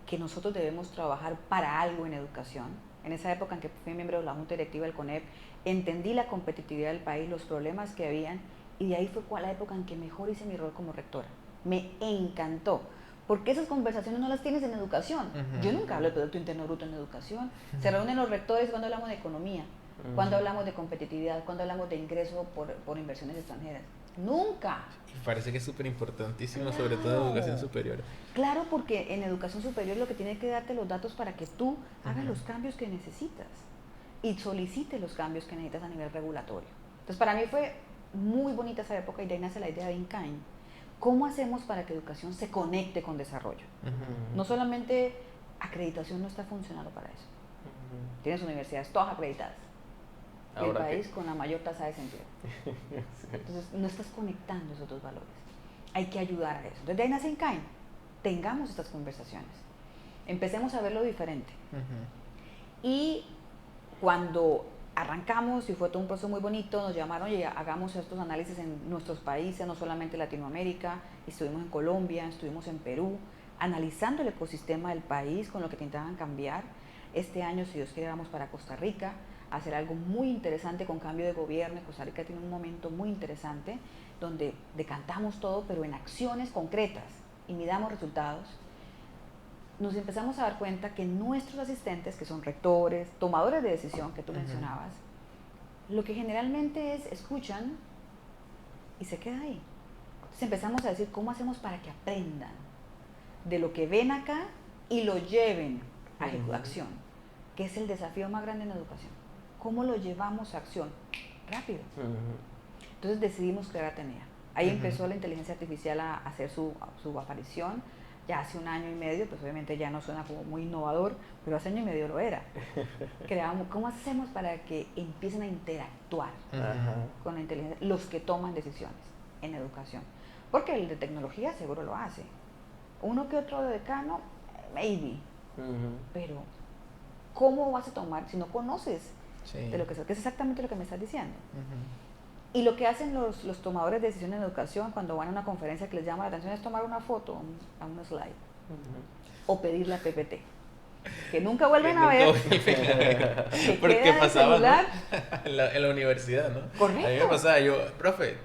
que nosotros debemos trabajar para algo en educación. En esa época en que fui miembro de la Junta Directiva del CONEP, entendí la competitividad del país, los problemas que habían, y de ahí fue la época en que mejor hice mi rol como rectora. Me encantó, porque esas conversaciones no las tienes en educación. Yo nunca hablo de Producto Interno Bruto en educación. Se reúnen los rectores cuando hablamos de economía, cuando hablamos de competitividad, cuando hablamos de ingreso por inversiones extranjeras. Nunca. Y parece que es súper importantísimo, sobre todo en educación superior. Claro, porque en educación superior lo que tiene que darte los datos para que tú hagas los cambios que necesitas y solicites los cambios que necesitas a nivel regulatorio. Entonces, para mí fue muy bonita esa época y de ahí nace la idea de INCAIN. ¿Cómo hacemos para que educación se conecte con desarrollo? No solamente acreditación no está funcionando para eso. Tienes universidades todas acreditadas. El país con la mayor tasa de desempleo. Entonces, no estás conectando esos dos valores. Hay que ayudar a eso. Entonces, de ahí nace INCAIN. Tengamos estas conversaciones. Empecemos a verlo diferente. Y cuando arrancamos, y fue todo un proceso muy bonito, nos llamaron y hagamos estos análisis en nuestros países, no solamente Latinoamérica, estuvimos en Colombia, estuvimos en Perú, analizando el ecosistema del país con lo que intentaban cambiar. Este año, si Dios quiere, vamos para Costa Rica, a hacer algo muy interesante con cambio de gobierno. Costa Rica tiene un momento muy interesante donde decantamos todo, pero en acciones concretas y midamos resultados. Nos empezamos a dar cuenta que nuestros asistentes, que son rectores, tomadores de decisión que tú mencionabas, lo que generalmente es escuchan y se queda ahí. Entonces empezamos a decir, ¿cómo hacemos para que aprendan de lo que ven acá y lo lleven a acción? Que es el desafío más grande en la educación. ¿Cómo lo llevamos a acción? Rápido. Entonces decidimos crear Atenea. Ahí empezó la inteligencia artificial a hacer su aparición. Ya hace 1 año y medio, pues obviamente ya no suena como muy innovador, pero hace 1 año y medio lo era. Creamos, ¿cómo hacemos para que empiecen a interactuar con la inteligencia? Los que toman decisiones en educación. Porque el de tecnología seguro lo hace. Uno que otro de decano, maybe. Pero, ¿cómo vas a tomar si no conoces de lo que es exactamente lo que me estás diciendo? Y lo que hacen los tomadores de decisiones en educación cuando van a una conferencia que les llama la atención es tomar una foto a un slide o pedir la PPT, que nunca vuelven a ver, que porque queda pasaba, ¿no? celular. en la universidad, ¿no? Correcto. A mí me pasaba, yo, profe,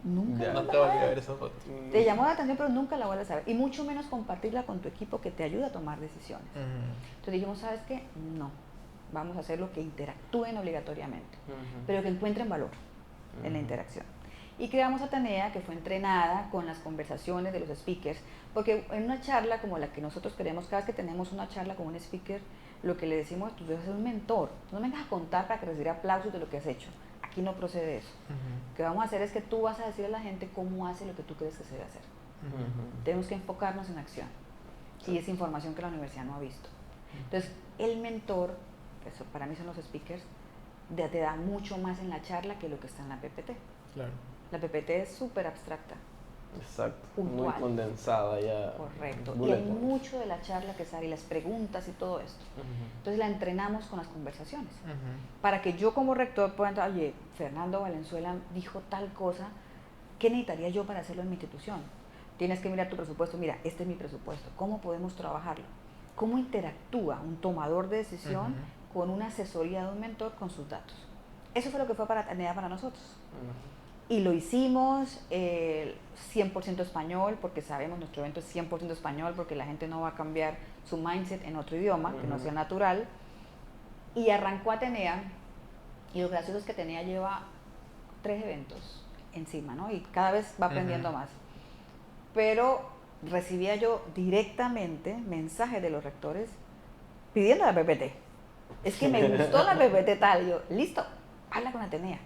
Nunca nunca volví a ver esa foto. Te llamó la atención, pero nunca la vuelves a ver. Y mucho menos compartirla con tu equipo que te ayuda a tomar decisiones. Entonces dijimos, ¿sabes qué? No. Vamos a hacer lo que interactúen obligatoriamente, pero que encuentren valor en la interacción. Y creamos Atenea, que fue entrenada con las conversaciones de los speakers, porque en una charla como la que nosotros queremos, cada vez que tenemos una charla con un speaker, lo que le decimos es, tú debes ser un mentor, no me vengas a contar para que recibir aplausos de lo que has hecho. Aquí no procede eso. Lo que vamos a hacer es que tú vas a decirle a la gente cómo hace lo que tú crees que se debe hacer. Tenemos que enfocarnos en acción. Y es información que la universidad no ha visto. Entonces, el mentor, eso para mí son los speakers, te da mucho más en la charla que lo que está en la PPT. Claro. La PPT es súper abstracta. Exacto. Puntual. Muy condensada ya. Correcto. Y hay mucho de la charla que sale, y las preguntas y todo esto. Entonces la entrenamos con las conversaciones. Para que yo como rector pueda entrar, oye, Fernando Valenzuela dijo tal cosa, ¿qué necesitaría yo para hacerlo en mi institución? Tienes que mirar tu presupuesto, mira, este es mi presupuesto, ¿cómo podemos trabajarlo? ¿Cómo interactúa un tomador de decisión con una asesoría de un mentor con sus datos? Eso fue lo que fue para Atenea para nosotros. Y lo hicimos 100% español, porque sabemos nuestro evento es 100% español, porque la gente no va a cambiar su mindset en otro idioma, que no sea natural. Y arrancó Atenea, y lo gracioso es que Atenea lleva 3 eventos encima, ¿no? Y cada vez va aprendiendo más. Pero recibía yo directamente mensajes de los rectores pidiendo la PPT. Es que me gustó la PPT tal. Y yo, listo, habla con Atenea.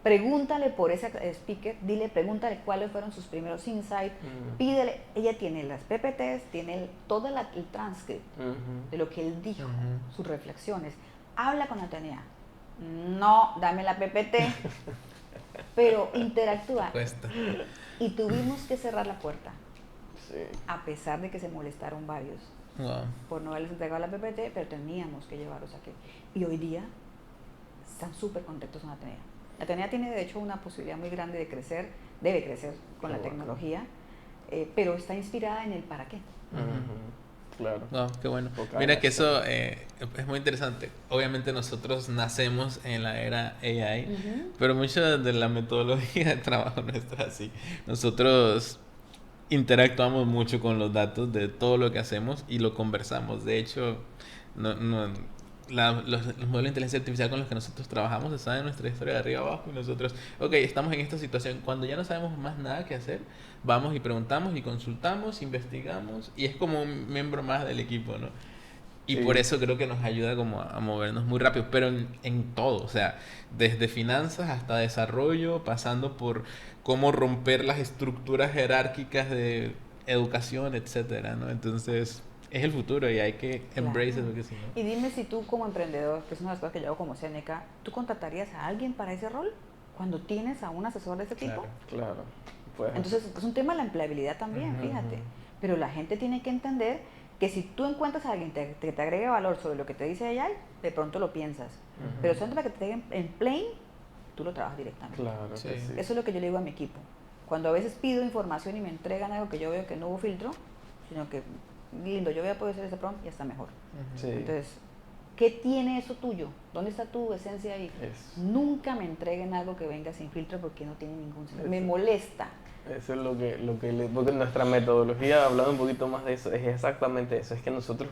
Pregúntale por ese speaker, pregúntale cuáles fueron sus primeros insights, pídele, ella tiene las PPTs, tiene todo el transcript de lo que él dijo, sus reflexiones. Habla con Atenea. No, dame la PPT, pero interactúa. Cuesta. Y tuvimos que cerrar la puerta, Sí. a pesar de que se molestaron varios Wow. por no haberles entregado la PPT, pero teníamos que llevarlos aquí. Y hoy día están súper contentos con Atenea. Atenea tiene de hecho una posibilidad muy grande de crecer, debe crecer con la tecnología, pero está inspirada en el para qué. Claro. No, qué bueno. Poca Mira que gracia. eso es muy interesante. Obviamente nosotros nacemos en la era AI, pero mucha de la metodología de trabajo nuestra es así. Nosotros interactuamos mucho con los datos de todo lo que hacemos y lo conversamos. De hecho, los modelos de inteligencia artificial con los que nosotros trabajamos están en nuestra historia de arriba abajo y nosotros, ok, estamos en esta situación. Cuando ya no sabemos más nada que hacer, vamos y preguntamos y consultamos, investigamos y es como un miembro más del equipo, ¿no? Y Sí. por eso creo que nos ayuda como a movernos muy rápido, pero en todo, o sea, desde finanzas hasta desarrollo, pasando por cómo romper las estructuras jerárquicas de educación, etcétera, ¿no? Entonces, es el futuro y hay que embrace Claro. eso, porque si no... Y dime si tú como emprendedor, que es una de las cosas que yo hago como Seneca, ¿tú contratarías a alguien para ese rol cuando tienes a un asesor de ese tipo? Claro. Claro. Pues, Entonces es un tema de la empleabilidad también, fíjate. Pero la gente tiene que entender que si tú encuentras a alguien que te agregue valor sobre lo que te dice AI, de pronto lo piensas. Pero solamente para que te den en plain, tú lo trabajas directamente. claro Sí. que sí. Eso es lo que yo le digo a mi equipo. Cuando a veces pido información y me entregan algo que yo veo que no hubo filtro, sino que, lindo, yo voy a poder hacer ese prompt y está mejor. Sí. Entonces, ¿qué tiene eso tuyo? ¿Dónde está tu esencia ahí? Eso. Nunca me entreguen algo que venga sin filtro porque no tiene ningún sentido. Me Eso. molesta. Eso es porque nuestra metodología, hablando un poquito más de eso, es exactamente eso. Es que nosotros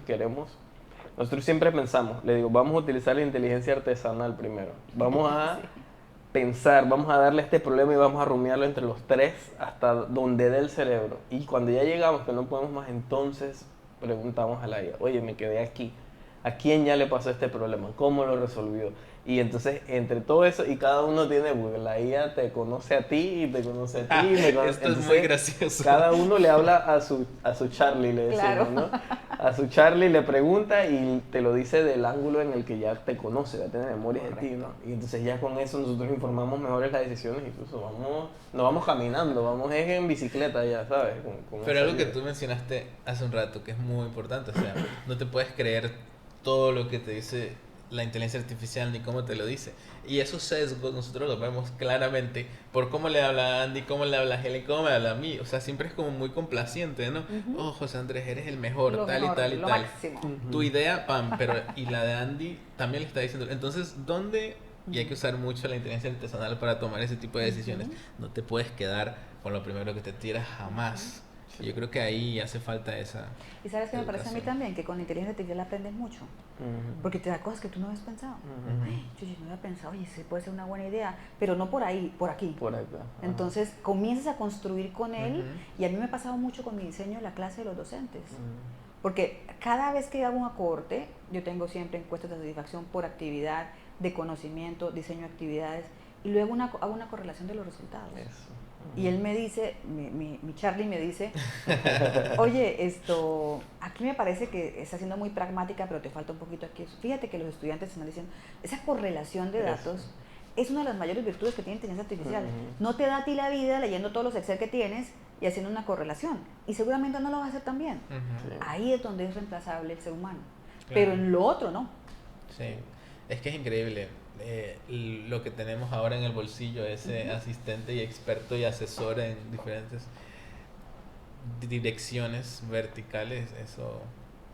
siempre pensamos, le digo, vamos a utilizar la inteligencia artesanal primero. Vamos a pensar, vamos a darle este problema y vamos a rumiarlo entre los tres hasta donde dé el cerebro. Y cuando ya llegamos que no podemos más, entonces preguntamos a la IA, oye, me quedé aquí. ¿A quién ya le pasó este problema? ¿Cómo lo resolvió? Y entonces, entre todo eso, y cada uno tiene, porque la IA te conoce a ti y te conoce a ti. Esto es Entonces, muy gracioso. cada uno le habla a su Charlie, le decimos, Claro. ¿no? A su Charlie le pregunta y te lo dice del ángulo en el que ya te conoce, ya tiene memoria de ti, ¿no? Y entonces ya con eso nosotros informamos mejores las decisiones, incluso no vamos caminando, vamos en bicicleta ya, ¿sabes? Con Pero esa algo que ayuda. tú mencionaste hace un rato que es muy importante, o sea, no te puedes creer todo lo que te dice la inteligencia artificial ni cómo te lo dice. Y esos sesgos nosotros los vemos claramente por cómo le habla a Andy, cómo le habla a Helen, cómo me habla a mí. O sea, siempre es como muy complaciente, ¿no? Oh, José Andrés, eres el mejor, Lo tal mejor, y tal y lo tal. máximo. Tu idea, pam, pero y la de Andy también le está diciendo. Entonces, ¿dónde? Y hay que usar mucho la inteligencia artesanal para tomar ese tipo de decisiones. No te puedes quedar con lo primero que te tiras jamás. Sí. Yo creo que ahí hace falta esa... Y sabes que me parece a mí educación. también que con la inteligencia artificial aprendes mucho. Porque te da cosas que tú no habías pensado. Ay, yo no había pensado, oye, sí puede ser una buena idea, pero no por ahí, por aquí. Por acá. Entonces comienzas a construir con él, y a mí me ha pasado mucho con mi diseño de la clase de los docentes. Porque cada vez que hago un acorte, yo tengo siempre encuestas de satisfacción por actividad, de conocimiento, diseño de actividades, y luego hago una correlación de los resultados. Eso. Y él me dice, mi Charlie me dice, oye, aquí me parece que está siendo muy pragmática, pero te falta un poquito aquí. Fíjate que los estudiantes están diciendo, esa correlación de datos es una de las mayores virtudes que tiene inteligencia artificial. No te da a ti la vida leyendo todos los Excel que tienes y haciendo una correlación. Y seguramente no lo vas a hacer tan bien. Sí. Ahí es donde es reemplazable el ser humano. Claro. Pero en lo otro no. Sí, es que es increíble lo que tenemos ahora en el bolsillo, ese asistente y experto y asesor en diferentes direcciones verticales, eso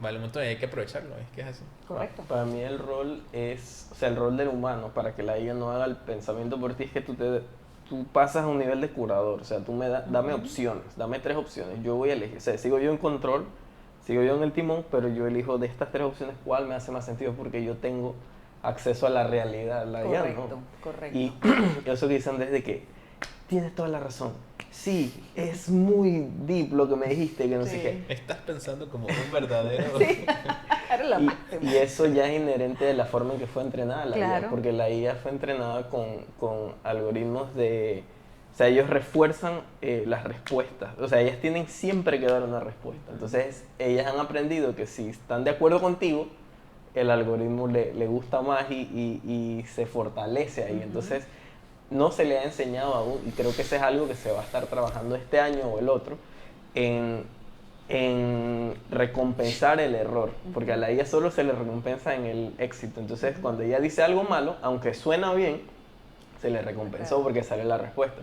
vale un montón y hay que aprovecharlo, es que es así. Correcto. Para mí el rol es, o sea, el rol del humano, para que la IA no haga el pensamiento por ti, es que tú pasas a un nivel de curador, o sea, dame opciones, dame 3 opciones, yo voy a elegir, o sea, sigo yo en control, sigo yo en el timón, pero yo elijo de estas 3 opciones cuál me hace más sentido porque yo tengo acceso a la realidad, la IA, Correcto, ¿no? correcto. Y eso que dicen desde que tienes toda la razón, Sí, es muy deep lo que me dijiste, que no sé Sí. qué. Estás pensando como un verdadero... Sí, era lo máximo. Y eso ya es inherente de la forma en que fue entrenada la Claro. IA, porque la IA fue entrenada con algoritmos de... O sea, ellos refuerzan las respuestas. O sea, ellas tienen siempre que dar una respuesta. Entonces, ellas han aprendido que si están de acuerdo contigo, el algoritmo le gusta más y se fortalece ahí. Entonces, no se le ha enseñado aún, y creo que eso es algo que se va a estar trabajando este año o el otro, en, en recompensar el error, porque a la IA solo se le recompensa en el éxito. Entonces, cuando ella dice algo malo, aunque suena bien, se le recompensó porque sale la respuesta.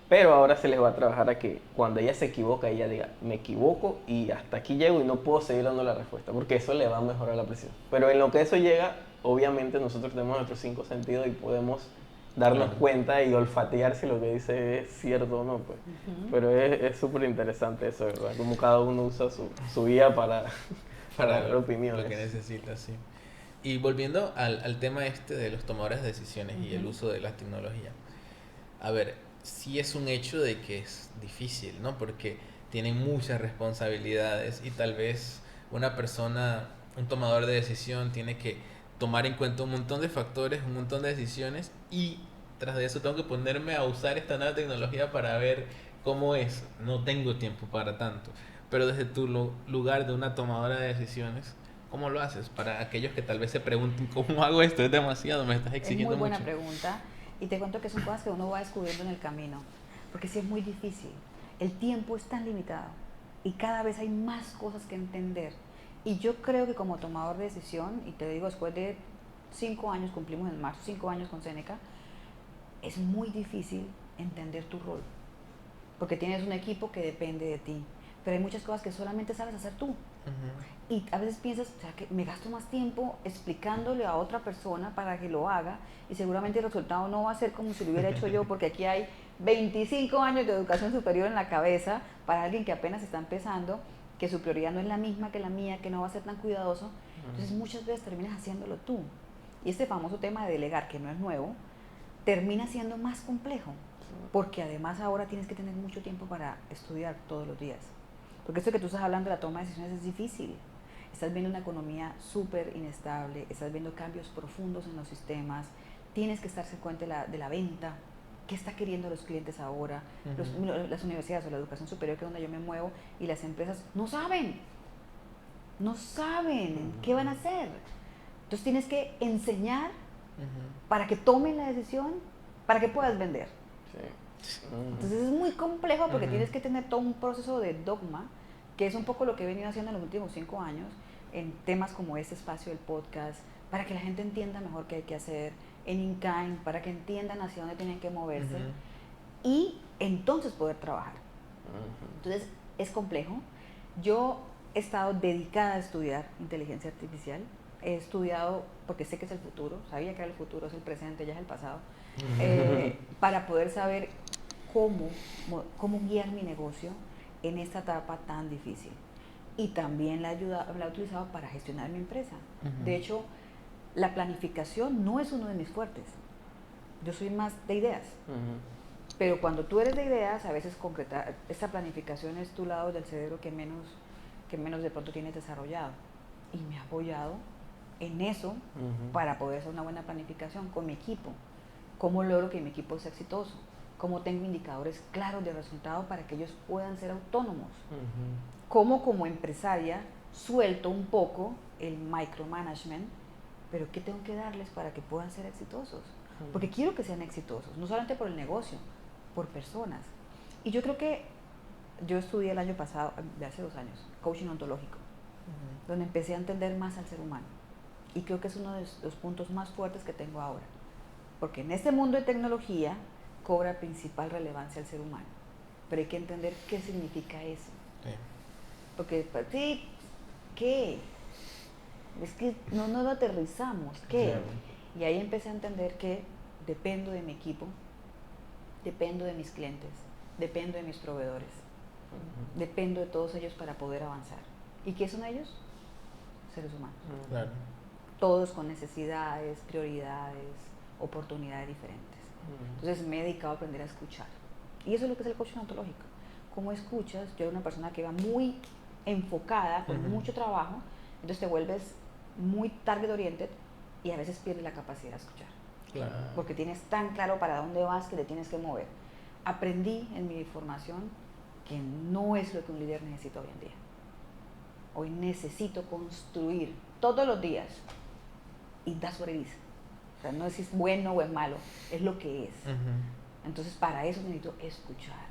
Pero ahora se les va a trabajar a que cuando ella se equivoca, ella diga, me equivoco y hasta aquí llego y no puedo seguir dando la respuesta, porque eso le va a mejorar la presión. Pero en lo que eso llega, obviamente nosotros tenemos nuestros 5 sentidos y podemos darnos cuenta y olfatear si lo que dice es cierto o no, pues. Pero es súper interesante eso, ¿verdad? Como cada uno usa su guía para dar opiniones. Lo que necesita, sí. Y volviendo al tema este de los tomadores de decisiones y el uso de la tecnología. A ver, sí es un hecho de que es difícil, ¿no? Porque tienen muchas responsabilidades y tal vez una persona, un tomador de decisión, tiene que tomar en cuenta un montón de factores, un montón de decisiones y tras de eso tengo que ponerme a usar esta nueva tecnología para ver cómo es. No tengo tiempo para tanto. Pero desde tu lugar de una tomadora de decisiones, ¿cómo lo haces? Para aquellos que tal vez se pregunten, ¿cómo hago esto? Es demasiado, me estás Es exigiendo muy buena mucho. pregunta y te cuento que son cosas que uno va descubriendo en el camino, porque sí es muy difícil. El tiempo es tan limitado y cada vez hay más cosas que entender. Y yo creo que como tomador de decisión, y te digo, después de 5 años, cumplimos en marzo 5 años con Seneca, es muy difícil entender tu rol, porque tienes un equipo que depende de ti, pero hay muchas cosas que solamente sabes hacer tú. Y a veces piensas, o sea, que me gasto más tiempo explicándole a otra persona para que lo haga y seguramente el resultado no va a ser como si lo hubiera hecho yo, porque aquí hay 25 años de educación superior en la cabeza para alguien que apenas está empezando, que su prioridad no es la misma que la mía, que no va a ser tan cuidadoso. Entonces muchas veces terminas haciéndolo tú. Y este famoso tema de delegar, que no es nuevo, termina siendo más complejo, porque además ahora tienes que tener mucho tiempo para estudiar todos los días. Porque esto que tú estás hablando de la toma de decisiones es difícil. Estás viendo una economía súper inestable, estás viendo cambios profundos en los sistemas, tienes que estarse cuenta de la venta, qué está queriendo los clientes ahora. Las universidades o la educación superior, que es donde yo me muevo, y las empresas no saben qué van a hacer. Entonces tienes que enseñar para que tomen la decisión, para que puedas vender. Sí. Entonces es muy complejo porque tienes que tener todo un proceso de dogma, que es un poco lo que he venido haciendo en los últimos 5 años en temas como este espacio del podcast, para que la gente entienda mejor qué hay que hacer, en InKind, para que entiendan hacia dónde tienen que moverse y entonces poder trabajar. Entonces es complejo. Yo he estado dedicada a estudiar inteligencia artificial. He estudiado porque sé que es el futuro, sabía que era el futuro, es el presente, ya es el pasado, para poder saber cómo guiar mi negocio en esta etapa tan difícil. Y también la he utilizado para gestionar mi empresa. De hecho, la planificación no es uno de mis fuertes. Yo soy más de ideas. Pero cuando tú eres de ideas, a veces concretar, esta planificación es tu lado del cerebro que menos de pronto tienes desarrollado. Y me ha apoyado en eso para poder hacer una buena planificación con mi equipo. ¿Cómo logro que mi equipo sea exitoso? ¿Cómo tengo indicadores claros de resultado para que ellos puedan ser autónomos? ¿Cómo como empresaria suelto un poco el micromanagement, pero qué tengo que darles para que puedan ser exitosos? Porque quiero que sean exitosos, no solamente por el negocio, por personas. Y yo creo que yo estudié el año pasado, de hace 2 años, coaching ontológico, donde empecé a entender más al ser humano. Y creo que es uno de los puntos más fuertes que tengo ahora. Porque en este mundo de tecnología cobra principal relevancia el ser humano. Pero hay que entender qué significa eso. Sí. Porque, sí, ¿qué? Es que no lo aterrizamos, ¿qué? Sí. Y ahí empecé a entender que dependo de mi equipo, dependo de mis clientes, dependo de mis proveedores, dependo de todos ellos para poder avanzar. ¿Y qué son ellos? Seres humanos. Claro. Todos con necesidades, prioridades, oportunidades diferentes. Entonces me he dedicado a aprender a escuchar Y eso es lo que es el coaching ontológico. Cómo escuchas, yo era una persona que iba muy enfocada, con mucho trabajo, entonces te vuelves muy target oriented y a veces pierdes la capacidad de escuchar. Claro. Porque tienes tan claro para dónde vas que te tienes que mover. Aprendí en mi formación que no es lo que un líder necesita hoy en día. Hoy necesito construir todos los días, y that's what it is. O sea, no es si es bueno o es malo, es lo que es. Entonces, para eso necesito escuchar,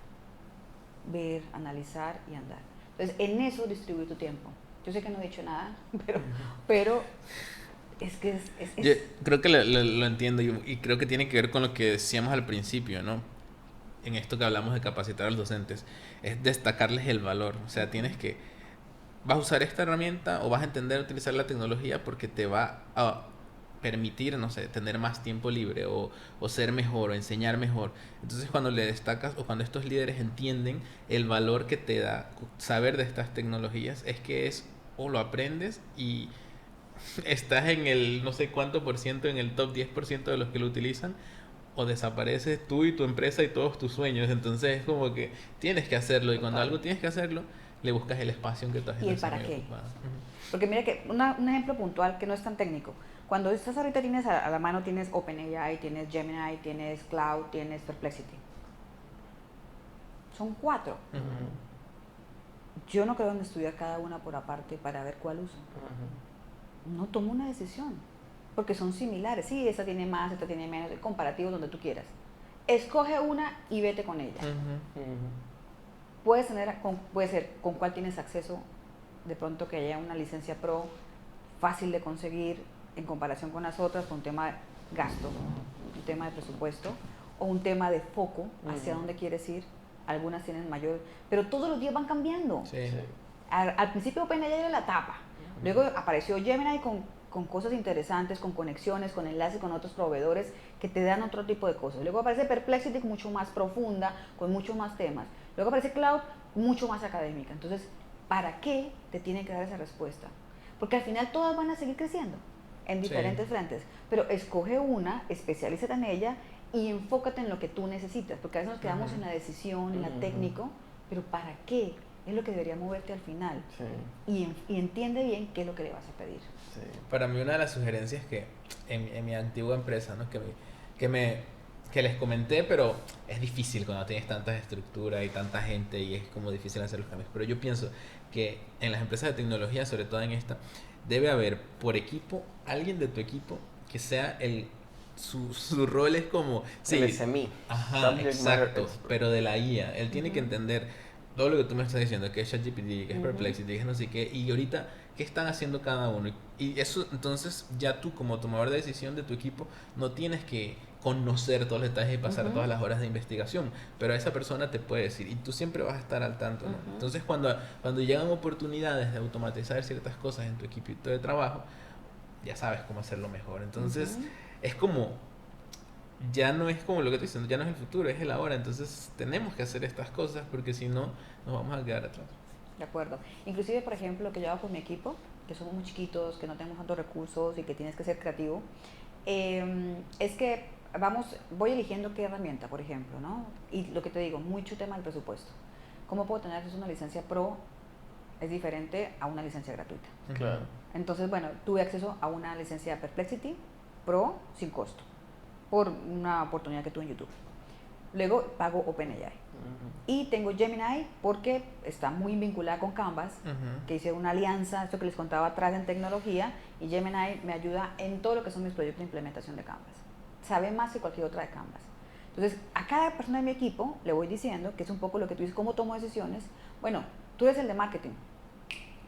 ver, analizar y andar. Entonces, en eso distribuir tu tiempo. Yo sé que no he dicho nada, pero es que es Yo creo que lo entiendo y creo que tiene que ver con lo que decíamos al principio, ¿no? En esto que hablamos de capacitar a los docentes, es destacarles el valor. O sea, tienes que, vas a usar esta herramienta o vas a entender a utilizar la tecnología porque te va a permitir, no sé, tener más tiempo libre o ser mejor o enseñar mejor. Entonces cuando le destacas o cuando estos líderes entienden el valor que te da saber de estas tecnologías, es que es o lo aprendes y estás en el no sé cuánto por ciento, en el top 10% de los que lo utilizan, o desapareces tú y tu empresa y todos tus sueños. Entonces es como que tienes que hacerlo y cuando algo tienes que hacerlo, le buscas el espacio en que tu agenda ¿y el está para muy qué? ocupada. Porque mira que un ejemplo puntual que no es tan técnico. Cuando estás ahorita tienes a la mano, tienes OpenAI, tienes Gemini, tienes Cloud, tienes Perplexity. Son 4. Yo no creo en estudiar cada una por aparte para ver cuál uso. No tomo una decisión, porque son similares. Sí, esta tiene más, esta tiene menos, comparativos donde tú quieras. Escoge una y vete con ella. Puede ser con cuál tienes acceso, de pronto que haya una licencia pro fácil de conseguir en comparación con las otras, con un tema de gasto, un tema de presupuesto o un tema de foco hacia dónde quieres ir. Algunas tienen mayor, pero todos los días van cambiando. Sí. Al principio OpenAI era la tapa, luego apareció Gemini con cosas interesantes, con conexiones, con enlaces con otros proveedores que te dan otro tipo de cosas. Luego aparece Perplexity mucho más profunda, con muchos más temas. Luego aparece Cloud, mucho más académica. Entonces, ¿para qué te tiene que dar esa respuesta? Porque al final todas van a seguir creciendo en diferentes frentes, pero escoge una, especialízate en ella y enfócate en lo que tú necesitas, porque a veces nos quedamos en la decisión, en la técnico, pero ¿para qué? Es lo que debería moverte al final. Y entiende bien qué es lo que le vas a pedir. Para mí una de las sugerencias que en mi antigua empresa, ¿no? que les comenté, pero es difícil cuando tienes tantas estructuras y tanta gente y es como difícil hacer los cambios. Pero yo pienso que en las empresas de tecnología, sobre todo en esta, debe haber por equipo alguien de tu equipo que sea su rol es como el SME. Ajá, exacto, pero de la IA. Él tiene que entender todo lo que tú me estás diciendo, que es ChatGPT, que es Perplexity, que es no sé qué, y ahorita qué están haciendo cada uno. Y eso, entonces, ya tú como tomador de decisión de tu equipo no tienes que conocer todos los detalles y pasar todas las horas de investigación, pero esa persona te puede decir y tú siempre vas a estar al tanto, ¿no? Entonces, cuando llegan oportunidades de automatizar ciertas cosas en tu equipo de trabajo, ya sabes cómo hacerlo mejor. Entonces, es como ya no es como lo que estoy diciendo, ya no es el futuro, es el ahora. Entonces tenemos que hacer estas cosas porque si no, nos vamos a quedar atrás. De acuerdo. Inclusive, por ejemplo, lo que yo hago con mi equipo, que somos muy chiquitos, que no tenemos tantos recursos y que tienes que ser creativo, es que voy eligiendo qué herramienta, por ejemplo, ¿no? Y lo que te digo, mucho tema del presupuesto. ¿Cómo puedo tener acceso a una licencia pro? Es diferente a una licencia gratuita. Claro. Entonces, bueno, tuve acceso a una licencia Perplexity Pro sin costo, por una oportunidad que tuve en YouTube. Luego pago OpenAI. Y tengo Gemini porque está muy vinculada con Canvas, que hice una alianza, esto que les contaba atrás en tecnología, y Gemini me ayuda en todo lo que son mis proyectos de implementación de Canvas. Sabe más que cualquier otra de Canvas. Entonces, a cada persona de mi equipo le voy diciendo, que es un poco lo que tú dices, cómo tomo decisiones. Bueno, tú eres el de marketing.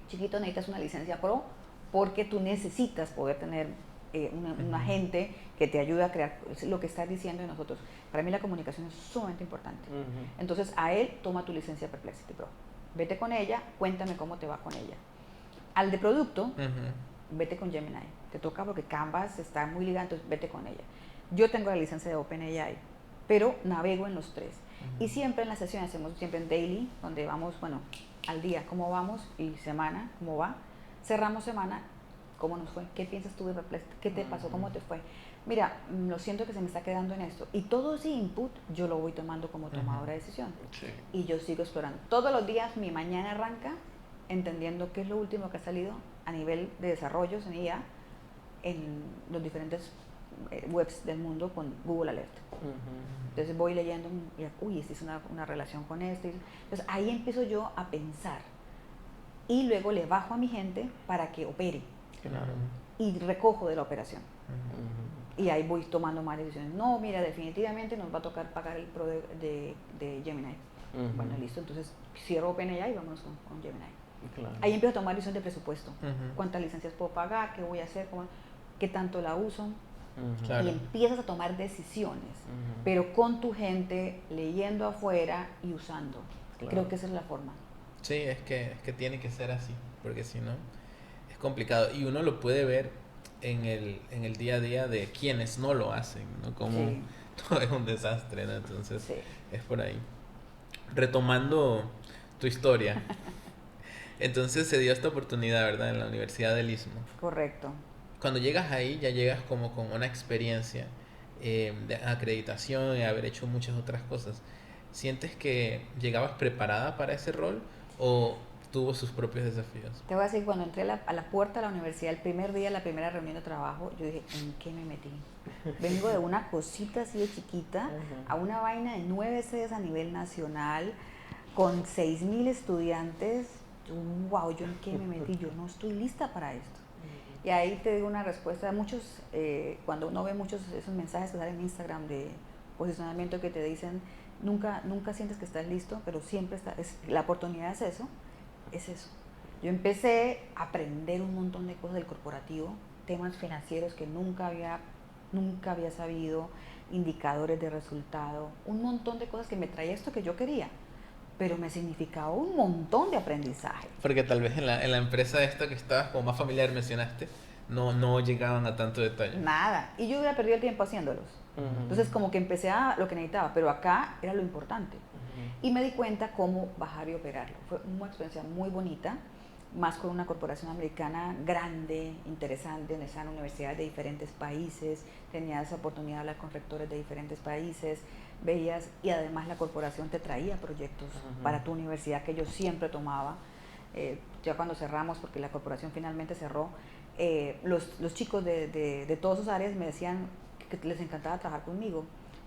Chiquito, necesitas una licencia pro porque tú necesitas poder tener un agente que te ayude a crear lo que estás diciendo de nosotros. Para mí la comunicación es sumamente importante. Entonces, a él, toma tu licencia Perplexity Pro. Vete con ella, cuéntame cómo te va con ella. Al de producto, vete con Gemini. Te toca porque Canvas está muy ligado, entonces vete con ella. Yo tengo la licencia de OpenAI, pero navego en los tres. Y siempre en las sesiones, hacemos siempre en daily, donde vamos, bueno, al día, cómo vamos, y semana, cómo va. Cerramos semana, cómo nos fue, qué piensas tú de Perplexity, qué te pasó, cómo te fue. mira, lo siento que se me está quedando en esto. Y todo ese input yo lo voy tomando como tomadora de decisión. Sí. Y yo sigo explorando. Todos los días mi mañana arranca entendiendo qué es lo último que ha salido a nivel de desarrollos en IA en los diferentes webs del mundo con Google Alert. Entonces voy leyendo, uy, esta es una relación con esto. Entonces ahí empiezo yo a pensar. Y luego le bajo a mi gente para que opere. Claro. Y recojo de la operación. Ujú. Y ahí voy tomando más decisiones. No, mira, definitivamente nos va a tocar pagar el pro de Gemini. Ujú. Bueno, listo, entonces cierro OpenAI y vámonos con Gemini. Claro. Ahí empiezo a tomar decisión de presupuesto. Ujú. ¿Cuántas licencias puedo pagar? ¿Qué voy a hacer? ¿Qué tanto la uso? Ujú. Claro. Y empiezas a tomar decisiones, Ujú. pero con tu gente, leyendo afuera y usando. Claro. Creo que esa es la forma. Sí, es que tiene que ser así, porque si no, es complicado. Y uno lo puede ver en el día a día de quienes no lo hacen, ¿no? Como Sí. todo es un desastre, ¿no? Entonces, Sí. es por ahí. Retomando tu historia. Entonces se dio esta oportunidad, ¿verdad? En la Universidad del Istmo. Correcto. Cuando llegas ahí, ya llegas como con una experiencia de acreditación y haber hecho muchas otras cosas. ¿Sientes que llegabas preparada para ese rol o tuvo sus propios desafíos? Te voy a decir, cuando entré a la puerta de la universidad, el primer día, la primera reunión de trabajo, yo dije, ¿en qué me metí? Vengo de una cosita así de chiquita a una vaina de 9 sedes a nivel nacional, con 6.000 estudiantes. Wow, ¿yo en qué me metí? Yo no estoy lista para esto. Y ahí te digo una respuesta. Muchos, cuando uno ve muchos esos mensajes que salen en Instagram de posicionamiento que te dicen, nunca sientes que estás listo, pero siempre la oportunidad es eso. Yo empecé a aprender un montón de cosas del corporativo, temas financieros que nunca había sabido, indicadores de resultado, un montón de cosas que me traía esto que yo quería, pero me significaba un montón de aprendizaje. Porque tal vez en la empresa esta que estabas como más familiar mencionaste, no llegaban a tanto detalle. Nada, y yo hubiera perdido el tiempo haciéndolos. Entonces como que empecé a lo que necesitaba, pero acá era lo importante. Y me di cuenta cómo bajar y operarlo. Fue una experiencia muy bonita, más con una corporación americana grande, interesante, donde estaban universidades de diferentes países, tenías oportunidad de hablar con rectores de diferentes países, veías, y además la corporación te traía proyectos para tu universidad que yo siempre tomaba. Ya cuando cerramos, porque la corporación finalmente cerró, los chicos de todas sus áreas me decían que les encantaba trabajar conmigo,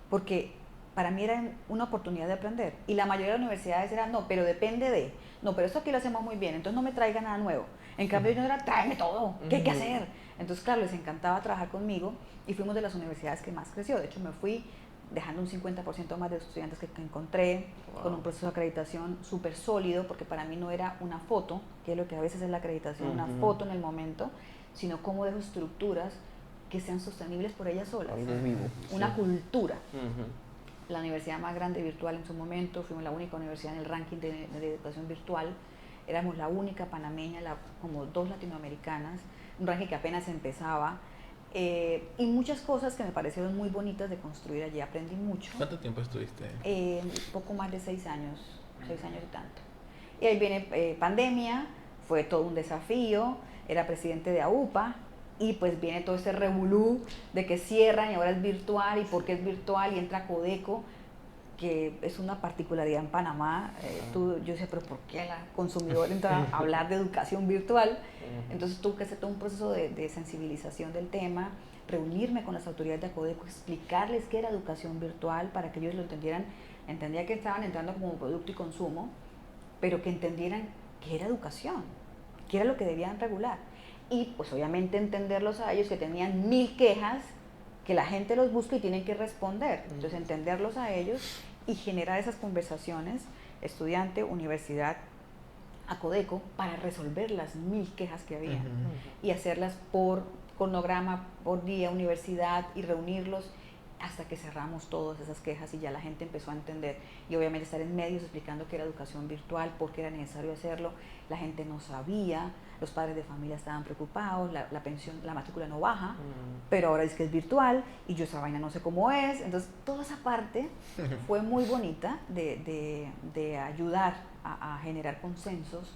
porque para mí era una oportunidad de aprender. Y la mayoría de las universidades eran, no, pero depende de, no, pero esto aquí lo hacemos muy bien, entonces no me traiga nada nuevo. En cambio yo era, tráeme todo, ¿qué hay que hacer? Entonces, claro, les encantaba trabajar conmigo y fuimos de las universidades que más creció. De hecho, me fui dejando un 50% más de estudiantes que encontré, con un proceso de acreditación súper sólido, porque para mí no era una foto, que es lo que a veces es la acreditación, una foto en el momento, sino cómo dejo estructuras que sean sostenibles por ellas solas. Algo vivo. Una cultura. La universidad más grande virtual en su momento, fuimos la única universidad en el ranking de educación virtual, éramos la única panameña, como 2 latinoamericanas, un ranking que apenas empezaba, y muchas cosas que me parecieron muy bonitas de construir allí, aprendí mucho. ¿Cuánto tiempo estuviste? Poco más de 6 años, 6 años y tanto. Y ahí viene pandemia, fue todo un desafío, era presidente de AUPA, y pues viene todo este revolú de que cierran y ahora es virtual, y por qué es virtual, y entra Codeco, que es una particularidad en Panamá. Yo decía, pero ¿por qué la consumidor entra a hablar de educación virtual? Entonces tuve que hacer todo un proceso de sensibilización del tema, reunirme con las autoridades de Codeco, explicarles qué era educación virtual para que ellos lo entendieran. Entendía que estaban entrando como producto y consumo, pero que entendieran qué era educación, qué era lo que debían regular. Y pues obviamente entenderlos a ellos, que tenían 1000 quejas, que la gente los busca y tienen que responder. Entonces entenderlos a ellos y generar esas conversaciones, estudiante, universidad, a Codeco, para resolver las 1000 quejas que había y hacerlas por cronograma, por día, universidad, y reunirlos hasta que cerramos todas esas quejas y ya la gente empezó a entender. Y obviamente estar en medios explicando que era educación virtual, por qué era necesario hacerlo. La gente no sabía, los padres de familia estaban preocupados, la pensión, la matrícula no baja, pero ahora es que es virtual y yo esa vaina no sé cómo es. Entonces toda esa parte fue muy bonita de ayudar a generar consensos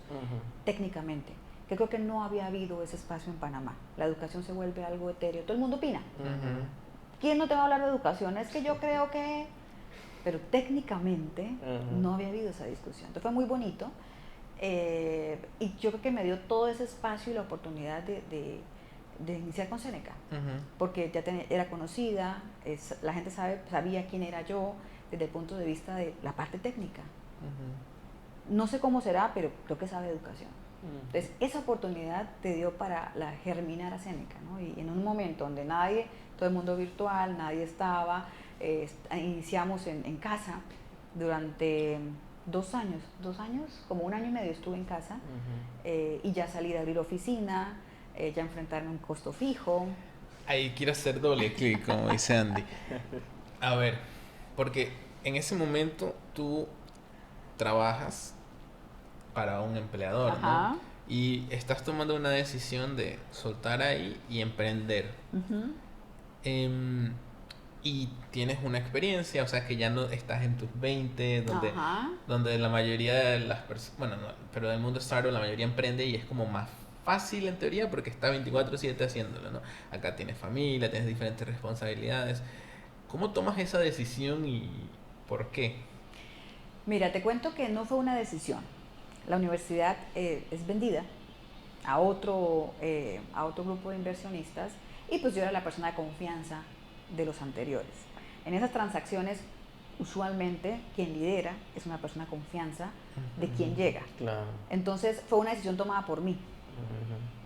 técnicamente, que creo que no había habido ese espacio en Panamá. La educación se vuelve algo etéreo, todo el mundo opina. ¿quién no te va a hablar de educación? Es que yo creo que... Pero técnicamente no había habido esa discusión. Entonces fue muy bonito. Y yo creo que me dio todo ese espacio y la oportunidad de iniciar con Seneca. Porque ya era conocida, la gente sabía quién era yo desde el punto de vista de la parte técnica. No sé cómo será, pero creo que sabe educación. Entonces, esa oportunidad te dio para germinar a Seneca, ¿no? Y en un momento donde todo el mundo virtual, nadie estaba, iniciamos en casa durante 2 años, como 1 año y medio estuve en casa, y ya salí de abrir oficina, ya enfrentarme a un costo fijo. Ahí quiero hacer doble clic, como dice Andy. A ver, porque en ese momento tú trabajas para un empleador, Ajá. ¿no? Y estás tomando una decisión de soltar ahí y emprender. Y tienes una experiencia, o sea que ya no estás en tus 20, donde la mayoría de las personas, bueno, no, pero del mundo startup la mayoría emprende y es como más fácil en teoría porque está 24/7 haciéndolo, ¿no? Acá tienes familia, tienes diferentes responsabilidades. ¿Cómo tomas esa decisión y por qué? Mira, te cuento que no fue una decisión. La universidad es vendida a otro grupo de inversionistas y pues yo era la persona de confianza de los anteriores. En esas transacciones, usualmente quien lidera es una persona de confianza de quien llega. Claro. Entonces fue una decisión tomada por mí,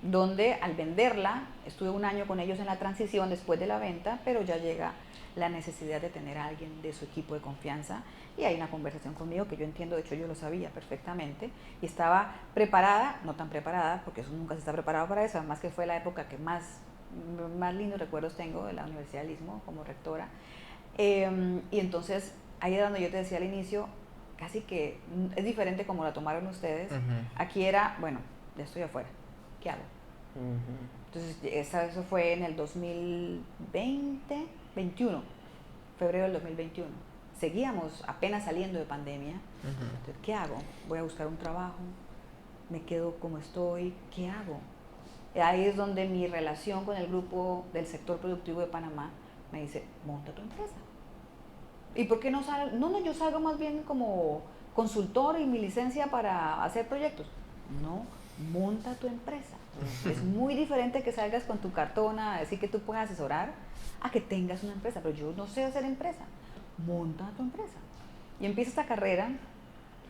donde al venderla, estuve 1 año con ellos en la transición después de la venta, pero ya llega la necesidad de tener a alguien de su equipo de confianza y hay una conversación conmigo que yo entiendo, de hecho yo lo sabía perfectamente y estaba preparada, no tan preparada, porque eso nunca se está preparado para eso, además que fue la época que más lindos recuerdos tengo de la Universidad del Istmo como rectora. Y entonces ahí era donde yo te decía al inicio, casi que es diferente como la tomaron ustedes. Aquí era, bueno, ya estoy afuera, ¿qué hago? Entonces eso fue en el 2021, febrero del 2021. Seguíamos apenas saliendo de pandemia. Entonces, ¿qué hago? Voy a buscar un trabajo, me quedo como estoy, ¿qué hago? Ahí es donde mi relación con el grupo del sector productivo de Panamá me dice, monta tu empresa. ¿Y por qué no salgo? No, yo salgo más bien como consultor y mi licencia para hacer proyectos. No, monta tu empresa. Es muy diferente que salgas con tu cartona a decir que tú puedes asesorar a que tengas una empresa, pero yo no sé hacer empresa. Monta tu empresa. Y empieza esta carrera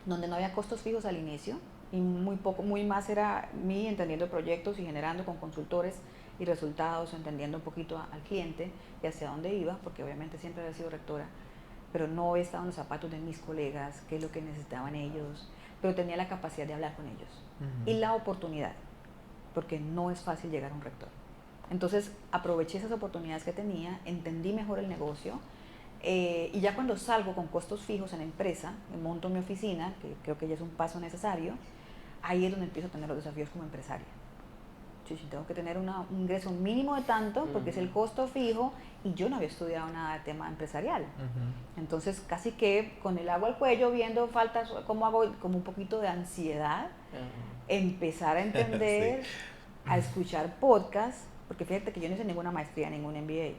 donde no había costos fijos al inicio y muy más era mí entendiendo proyectos y generando con consultores y resultados, entendiendo un poquito al cliente y hacia dónde iba, porque obviamente siempre había sido rectora, pero no he estado en los zapatos de mis colegas, qué es lo que necesitaban ellos, pero tenía la capacidad de hablar con ellos y la oportunidad, porque no es fácil llegar a un rector. Entonces aproveché esas oportunidades que tenía, entendí mejor el negocio. Y ya cuando salgo con costos fijos en la empresa, monto mi oficina, que creo que ya es un paso necesario, ahí es donde empiezo a tener los desafíos como empresaria. Sí, tengo que tener un ingreso mínimo de tanto, porque es el costo fijo, y yo no había estudiado nada de tema empresarial. Entonces, casi que con el agua al cuello, viendo faltas, cómo hago, como un poquito de ansiedad, empezar a entender, a escuchar podcasts, porque fíjate que yo no hice ninguna maestría, ningún MBA.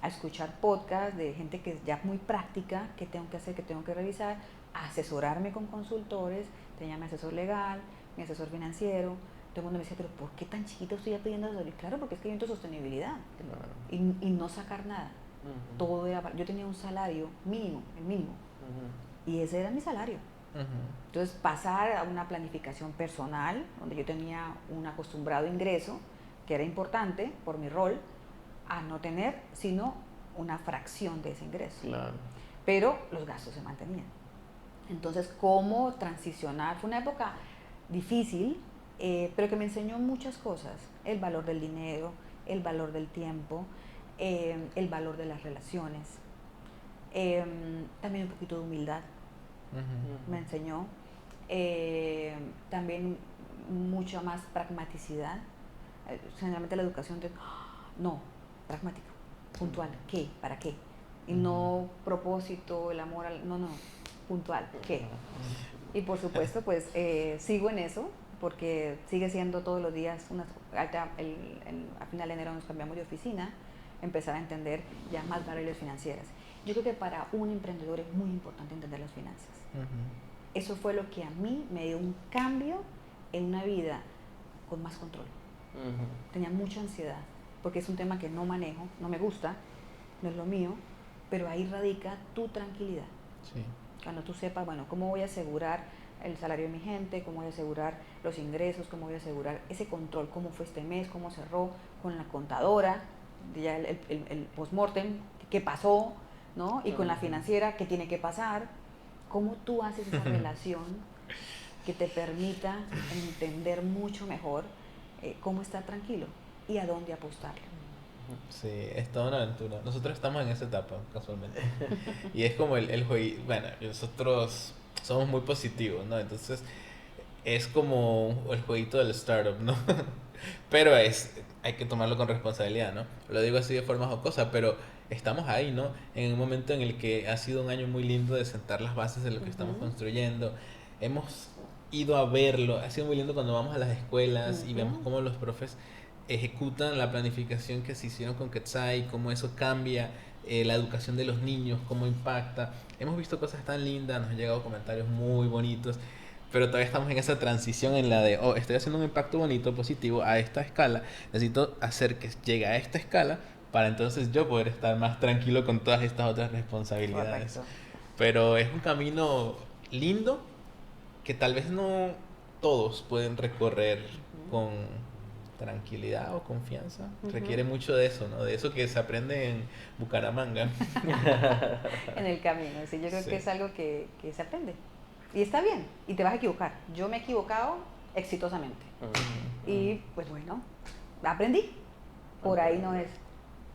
A escuchar podcasts de gente que es ya muy práctica, qué tengo que hacer, qué tengo que revisar, a asesorarme con consultores, tenía mi asesor legal, mi asesor financiero, todo el mundo me decía, pero ¿por qué tan chiquito estoy ya pidiendo asesoría? Claro, porque es que yo necesito sostenibilidad y no sacar nada. Todo era, yo tenía un salario mínimo, el mínimo, y ese era mi salario. Entonces pasar a una planificación personal, donde yo tenía un acostumbrado ingreso, que era importante por mi rol, a no tener sino una fracción de ese ingreso. Claro. Pero los gastos se mantenían. Entonces, ¿cómo transicionar? Fue una época difícil, pero que me enseñó muchas cosas. El valor del dinero, el valor del tiempo, el valor de las relaciones. También un poquito de humildad me enseñó. También mucha más pragmaticidad. Generalmente la educación no, pragmático, puntual, ¿qué? ¿Para qué? Y no propósito, el amor, no, puntual, ¿qué? Y por supuesto, pues sigo en eso, porque sigue siendo todos los días, a final de enero nos cambiamos de oficina, empezar a entender ya más variables financieras. Yo creo que para un emprendedor es muy importante entender las finanzas. Eso fue lo que a mí me dio un cambio en una vida con más control. Tenía mucha ansiedad, porque es un tema que no manejo, no me gusta, no es lo mío, pero ahí radica tu tranquilidad. Sí. Cuando tú sepas, bueno, cómo voy a asegurar el salario de mi gente, cómo voy a asegurar los ingresos, cómo voy a asegurar ese control, cómo fue este mes, cómo cerró con la contadora, ya el post-mortem, qué pasó, ¿no? Y con la financiera, qué tiene que pasar, cómo tú haces esa relación que te permita entender mucho mejor cómo estar tranquilo y a dónde apostarle. Sí, es toda una aventura. Nosotros estamos en esa etapa, casualmente. Y es como el juego. Bueno, nosotros somos muy positivos, ¿no? Entonces, es como el jueguito del startup, ¿no? Pero hay que tomarlo con responsabilidad, ¿no? Lo digo así de forma jocosa, pero estamos ahí, ¿no? En un momento en el que ha sido un año muy lindo de sentar las bases de lo que estamos construyendo. Hemos ido a verlo. Ha sido muy lindo cuando vamos a las escuelas y vemos cómo los profes ejecutan la planificación que se hicieron con Quetzal, cómo eso cambia la educación de los niños, cómo impacta. Hemos visto cosas tan lindas, nos han llegado comentarios muy bonitos, pero todavía estamos en esa transición en la de, oh, estoy haciendo un impacto bonito, positivo a esta escala, necesito hacer que llegue a esta escala para entonces yo poder estar más tranquilo con todas estas otras responsabilidades. Correcto. Pero es un camino lindo que tal vez no todos pueden recorrer con tranquilidad o confianza. Requiere mucho de eso, ¿no? De eso que se aprende en Bucaramanga. En el camino, sí, yo creo Sí. que es algo que se aprende. Y está bien, y te vas a equivocar. Yo me he equivocado exitosamente. Y pues bueno, aprendí. Por ahí no es.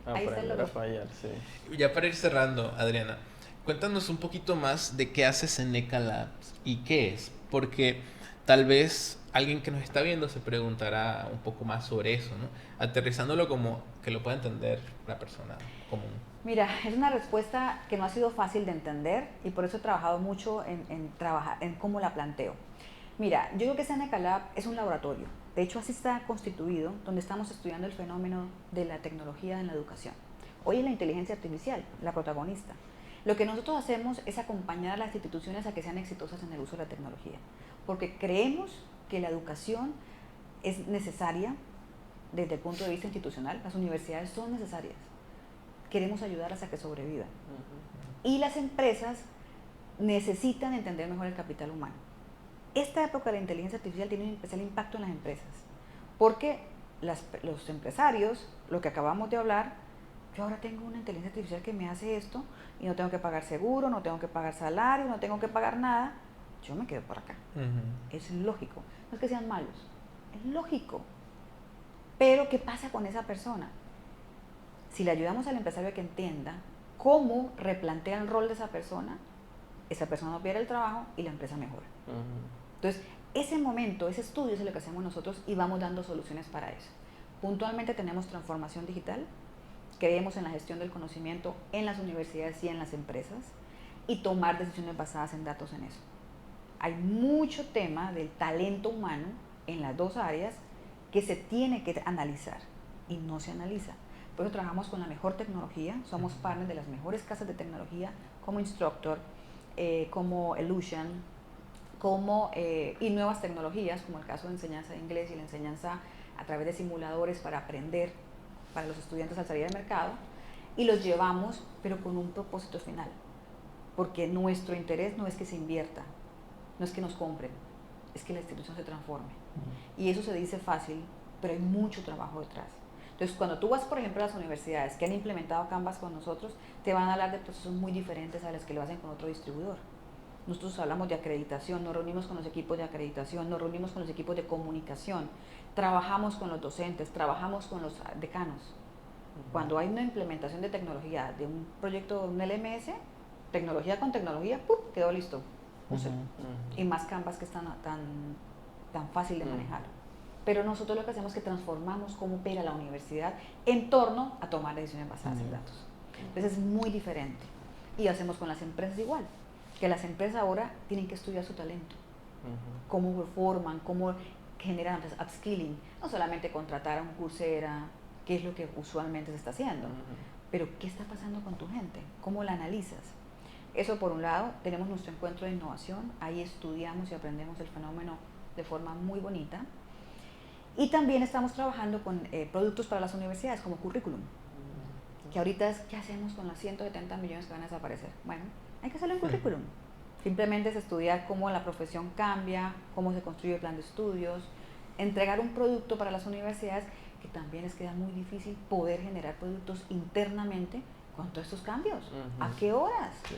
Ahí está el Aprender a logro. fallar, sí. Ya para ir cerrando, Adriana, cuéntanos un poquito más de qué haces en NECA Labs y qué es, porque tal vez alguien que nos está viendo se preguntará un poco más sobre eso, ¿no? Aterrizándolo como que lo pueda entender la persona común. Mira, es una respuesta que no ha sido fácil de entender y por eso he trabajado mucho en cómo la planteo. Mira, yo creo que Seneca Lab es un laboratorio. De hecho, así está constituido, donde estamos estudiando el fenómeno de la tecnología en la educación. Hoy es la inteligencia artificial la protagonista. Lo que nosotros hacemos es acompañar a las instituciones a que sean exitosas en el uso de la tecnología, porque creemos que la educación es necesaria desde el punto de vista institucional. Las universidades son necesarias. Queremos ayudarlas a que sobrevivan. Y las empresas necesitan entender mejor el capital humano. Esta época de la inteligencia artificial tiene un especial impacto en las empresas, porque los empresarios, lo que acabamos de hablar, yo ahora tengo una inteligencia artificial que me hace esto y no tengo que pagar seguro, no tengo que pagar salario, no tengo que pagar nada, yo me quedo por acá. Es lógico, no es que sean malos, es lógico. Pero ¿qué pasa con esa persona? Si le ayudamos al empresario a que entienda cómo replantea el rol de esa persona no pierde el trabajo y la empresa mejora. Entonces, ese momento, ese estudio es lo que hacemos nosotros y vamos dando soluciones para eso. Puntualmente tenemos transformación digital, creemos en la gestión del conocimiento en las universidades y en las empresas y tomar decisiones basadas en datos en eso. Hay mucho tema del talento humano en las dos áreas que se tiene que analizar y no se analiza. Por eso trabajamos con la mejor tecnología, somos partners de las mejores casas de tecnología como Instructor, como Illusion, y nuevas tecnologías como el caso de enseñanza de inglés y la enseñanza a través de simuladores para aprender para los estudiantes al salir al mercado, y los llevamos pero con un propósito final, porque nuestro interés no es que se invierta, no es que nos compren, es que la institución se transforme. Y eso se dice fácil, pero hay mucho trabajo detrás. Entonces, cuando tú vas, por ejemplo, a las universidades que han implementado Canvas con nosotros, te van a hablar de procesos muy diferentes a los que lo hacen con otro distribuidor. Nosotros hablamos de acreditación, nos reunimos con los equipos de acreditación, nos reunimos con los equipos de comunicación, trabajamos con los docentes, trabajamos con los decanos. Cuando hay una implementación de tecnología, de un proyecto, un LMS, tecnología con tecnología, ¡pum!, quedó listo. Y más Canvas que es tan fácil de manejar. Pero nosotros lo que hacemos es que transformamos cómo opera la universidad en torno a tomar decisiones basadas en datos. Entonces es muy diferente. Y hacemos con las empresas igual, que las empresas ahora tienen que estudiar su talento, cómo forman, cómo generan upskilling, no solamente contratar a un Coursera, que es lo que usualmente se está haciendo. Pero ¿qué está pasando con tu gente? ¿Cómo la analizas? Eso por un lado. Tenemos nuestro encuentro de innovación, ahí estudiamos y aprendemos el fenómeno de forma muy bonita. Y también estamos trabajando con productos para las universidades como currículum, que ahorita es, ¿qué hacemos con los 170 millones que van a desaparecer? Bueno, hay que hacerlo en currículum. Simplemente es estudiar cómo la profesión cambia, cómo se construye el plan de estudios, entregar un producto para las universidades, que también les queda muy difícil poder generar productos internamente con todos estos cambios. ¿A qué horas? Sí.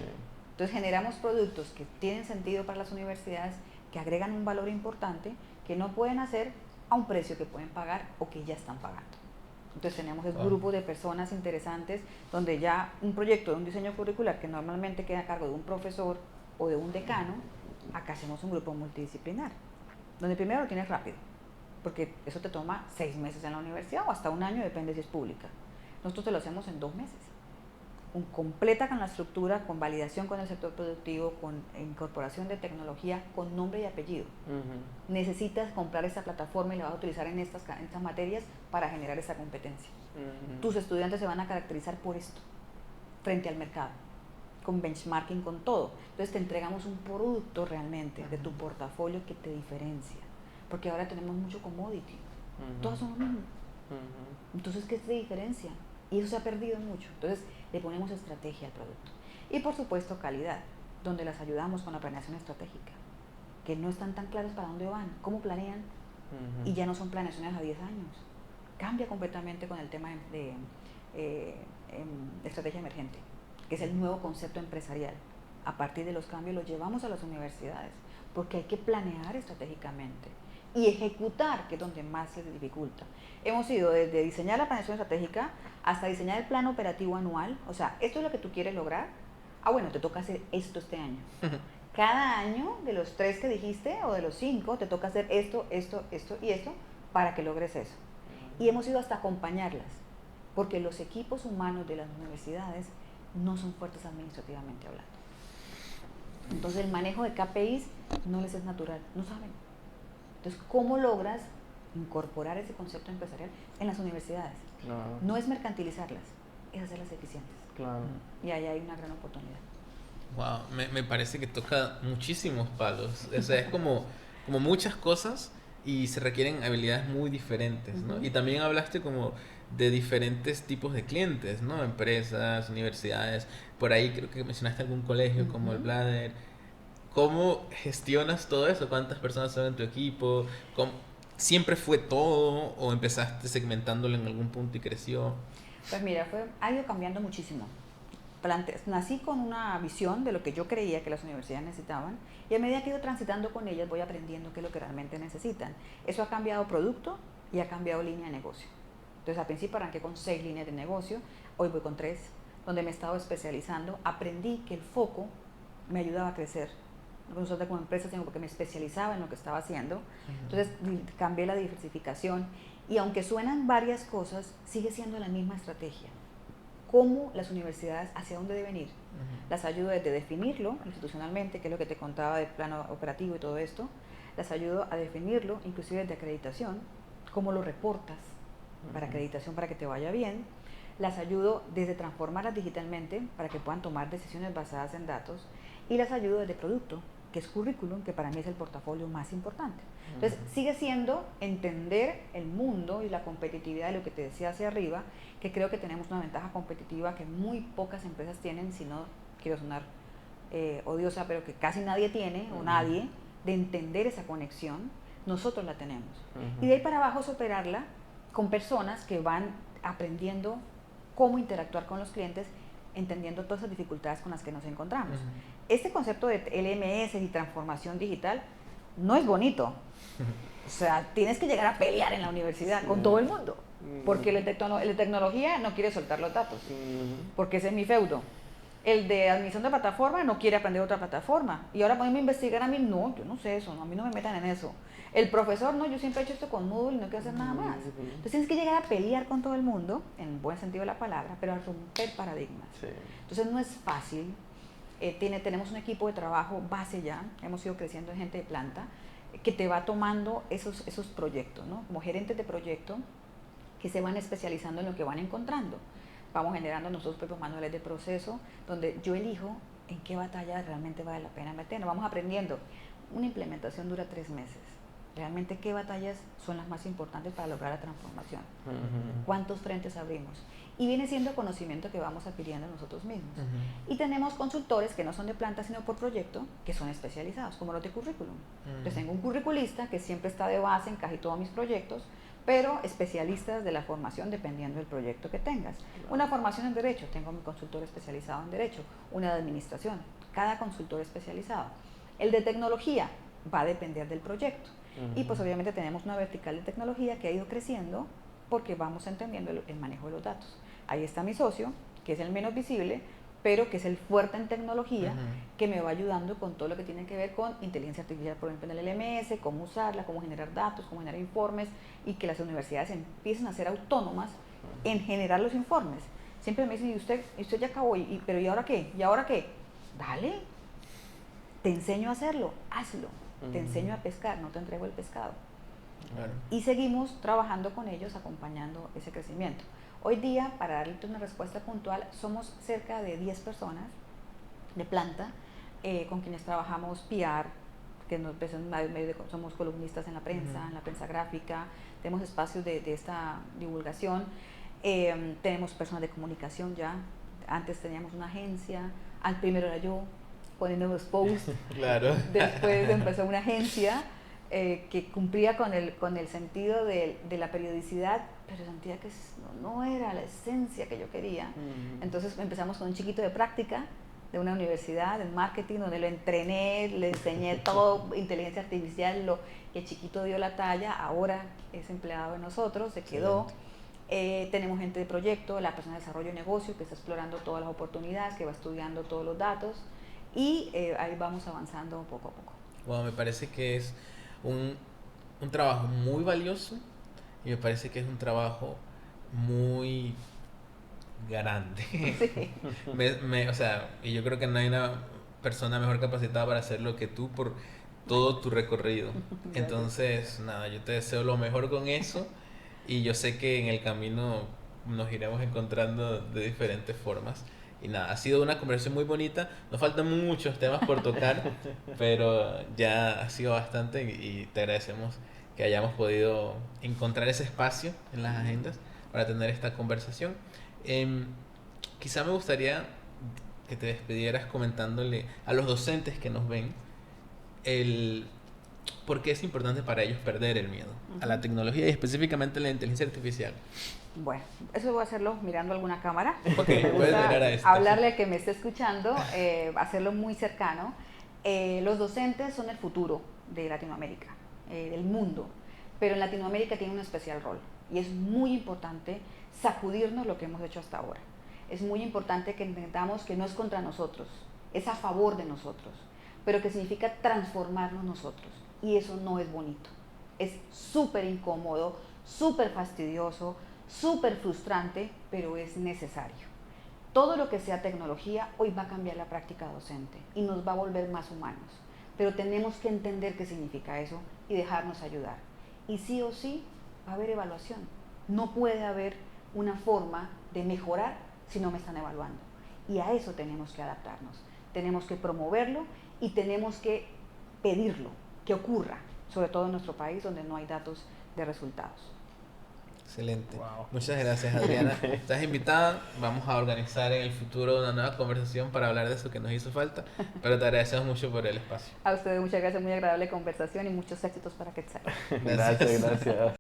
Entonces generamos productos que tienen sentido para las universidades, que agregan un valor importante, que no pueden hacer a un precio que pueden pagar o que ya están pagando. Entonces tenemos el grupo de personas interesantes donde ya un proyecto de un diseño curricular que normalmente queda a cargo de un profesor o de un decano, acá hacemos un grupo multidisciplinar, donde primero lo tienes rápido, porque eso te toma 6 meses en la universidad o hasta un año, depende si es pública. Nosotros te lo hacemos en 2 meses. Completa con la estructura, con validación con el sector productivo, con incorporación de tecnología, con nombre y apellido. Necesitas comprar esta plataforma y la vas a utilizar en estas materias para generar esta competencia. Tus estudiantes se van a caracterizar por esto, frente al mercado, con benchmarking, con todo. Entonces te entregamos un producto realmente de tu portafolio que te diferencia, porque ahora tenemos mucho commodity, todos son lo mismo. Entonces, ¿qué te diferencia? Y eso se ha perdido mucho. Entonces le ponemos estrategia al producto. Y por supuesto calidad, donde las ayudamos con la planeación estratégica, que no están tan claros para dónde van, cómo planean, y ya no son planeaciones a 10 años. Cambia completamente con el tema de estrategia emergente, que es el nuevo concepto empresarial. A partir de los cambios los llevamos a las universidades, porque hay que planear estratégicamente y ejecutar, que es donde más se dificulta. Hemos ido desde diseñar la planeación estratégica hasta diseñar el plan operativo anual. O sea, esto es lo que tú quieres lograr. Ah, bueno, te toca hacer esto este año. Cada año, de los 3 que dijiste, o de los 5, te toca hacer esto, esto, esto y esto, para que logres eso. Y hemos ido hasta acompañarlas, porque los equipos humanos de las universidades no son fuertes administrativamente hablando. Entonces el manejo de KPIs no les es natural, no saben. Entonces, ¿cómo logras incorporar ese concepto empresarial en las universidades? Claro. No es mercantilizarlas, es hacerlas eficientes. Claro. Y ahí hay una gran oportunidad. Wow, me parece que toca muchísimos palos. O sea, es como muchas cosas y se requieren habilidades muy diferentes, ¿no? Y también hablaste como de diferentes tipos de clientes, ¿no? Empresas, universidades. Por ahí creo que mencionaste algún colegio como el Blader. ¿Cómo gestionas todo eso? ¿Cuántas personas son en tu equipo? ¿Siempre fue todo o empezaste segmentándolo en algún punto y creció? Pues mira, ha ido cambiando muchísimo. Nací con una visión de lo que yo creía que las universidades necesitaban y a medida que he ido transitando con ellas voy aprendiendo qué es lo que realmente necesitan. Eso ha cambiado producto y ha cambiado línea de negocio. Entonces al principio arranqué con 6 líneas de negocio, hoy voy con 3, donde me he estado especializando. Aprendí que el foco me ayudaba a crecer. Nosotros como empresa tengo porque me especializaba en lo que estaba haciendo. Entonces cambié la diversificación y aunque suenan varias cosas, sigue siendo la misma estrategia. ¿Cómo las universidades, hacia dónde deben ir? Las ayudo desde definirlo institucionalmente, que es lo que te contaba del plano operativo y todo esto. Las ayudo a definirlo, inclusive desde acreditación, cómo lo reportas para acreditación para que te vaya bien. Las ayudo desde transformarlas digitalmente para que puedan tomar decisiones basadas en datos. Y las ayudo desde producto, que es currículum, que para mí es el portafolio más importante. Entonces, sigue siendo entender el mundo y la competitividad de lo que te decía hacia arriba, que creo que tenemos una ventaja competitiva que muy pocas empresas tienen, si no quiero sonar odiosa, pero que casi nadie tiene, o nadie, de entender esa conexión. Nosotros la tenemos. Y de ahí para abajo es operarla con personas que van aprendiendo cómo interactuar con los clientes, entendiendo todas esas dificultades con las que nos encontramos. Este concepto de LMS y transformación digital no es bonito. O sea, tienes que llegar a pelear en la universidad con todo el mundo, porque el de tecnología no quiere soltar los datos, porque ese es mi feudo. El de administración de plataforma no quiere aprender otra plataforma. Y ahora ponerme a investigar a mí, no, yo no sé eso, no, a mí no me metan en eso. El profesor, no, yo siempre he hecho esto con Moodle y no quiero hacer nada más. Entonces tienes que llegar a pelear con todo el mundo, en el buen sentido de la palabra, pero a romper paradigmas. Sí. Entonces no es fácil. Tenemos un equipo de trabajo base ya, hemos ido creciendo en gente de planta, que te va tomando esos proyectos, ¿no? Como gerentes de proyecto, que se van especializando en lo que van encontrando. Vamos generando nosotros propios manuales de proceso, donde yo elijo en qué batalla realmente vale la pena meternos. Vamos aprendiendo. Una implementación dura 3 meses. Realmente, ¿qué batallas son las más importantes para lograr la transformación? ¿Cuántos frentes abrimos? Y viene siendo conocimiento que vamos adquiriendo nosotros mismos. Y tenemos consultores que no son de planta, sino por proyecto, que son especializados, como los de currículum. Entonces tengo un curriculista que siempre está de base en casi todos mis proyectos, pero especialistas de la formación dependiendo del proyecto que tengas. Una formación en Derecho, tengo mi consultor especializado en Derecho. Una de Administración, cada consultor especializado. El de Tecnología va a depender del proyecto. Y pues obviamente tenemos una vertical de tecnología que ha ido creciendo porque vamos entendiendo el manejo de los datos. Ahí está mi socio, que es el menos visible, pero que es el fuerte en tecnología, que me va ayudando con todo lo que tiene que ver con inteligencia artificial, por ejemplo, en el LMS, cómo usarla, cómo generar datos, cómo generar informes, y que las universidades empiecen a ser autónomas en generar los informes. Siempre me dicen, ¿y usted ya acabó? ¿Pero y ahora qué? ¿Y ahora qué? Dale, te enseño a hacerlo, hazlo. Te enseño a pescar, no te entrego el pescado. Claro. Y seguimos trabajando con ellos, acompañando ese crecimiento. Hoy día, para darle una respuesta puntual, somos cerca de 10 personas de planta con quienes trabajamos PR, que somos columnistas en la prensa gráfica, tenemos espacios de esta divulgación, tenemos personas de comunicación ya, antes teníamos una agencia, al primero era yo, poniendo los posts. Claro. Después empezó una agencia que cumplía con el sentido de la periodicidad, pero sentía que no era la esencia que yo quería. Entonces empezamos con un chiquito de práctica de una universidad en marketing, donde lo entrené, le enseñé todo, inteligencia artificial, que el chiquito dio la talla, ahora es empleado de nosotros, se quedó. Tenemos gente de proyecto, la persona de desarrollo de negocio, que está explorando todas las oportunidades, que va estudiando todos los datos. Y ahí vamos avanzando poco a poco. Bueno, me parece que es un trabajo muy valioso y me parece que es un trabajo muy grande. Sí. O sea, y yo creo que no hay una persona mejor capacitada para hacerlo que tú por todo tu recorrido. Entonces, nada, yo te deseo lo mejor con eso y yo sé que en el camino nos iremos encontrando de diferentes formas. Y nada, ha sido una conversación muy bonita. Nos faltan muchos temas por tocar, pero ya ha sido bastante y te agradecemos que hayamos podido encontrar ese espacio en las agendas para tener esta conversación. Quizá me gustaría que te despidieras comentándole a los docentes que nos ven por qué es importante para ellos perder el miedo a la tecnología y específicamente a la inteligencia artificial. Bueno, eso voy a hacerlo mirando alguna cámara. Okay, me gusta hablarle a que me esté escuchando, hacerlo muy cercano. Los docentes son el futuro de Latinoamérica, del mundo, pero en Latinoamérica tiene un especial rol y es muy importante sacudirnos lo que hemos hecho hasta ahora. Es muy importante que entendamos que no es contra nosotros, es a favor de nosotros, pero que significa transformarnos nosotros, y eso no es bonito. Es súper incómodo, súper fastidioso, súper frustrante, pero es necesario. Todo lo que sea tecnología hoy va a cambiar la práctica docente y nos va a volver más humanos, pero tenemos que entender qué significa eso y dejarnos ayudar. Y sí o sí va a haber evaluación. No puede haber una forma de mejorar si no me están evaluando, y a eso tenemos que adaptarnos, tenemos que promoverlo y tenemos que pedirlo, que ocurra, sobre todo en nuestro país donde no hay datos de resultados. Excelente. Wow. Muchas gracias, Adriana. Estás invitada. Vamos a organizar en el futuro una nueva conversación para hablar de eso que nos hizo falta, pero te agradecemos mucho por el espacio. A ustedes muchas gracias, muy agradable conversación y muchos éxitos para Quetzal. Gracias.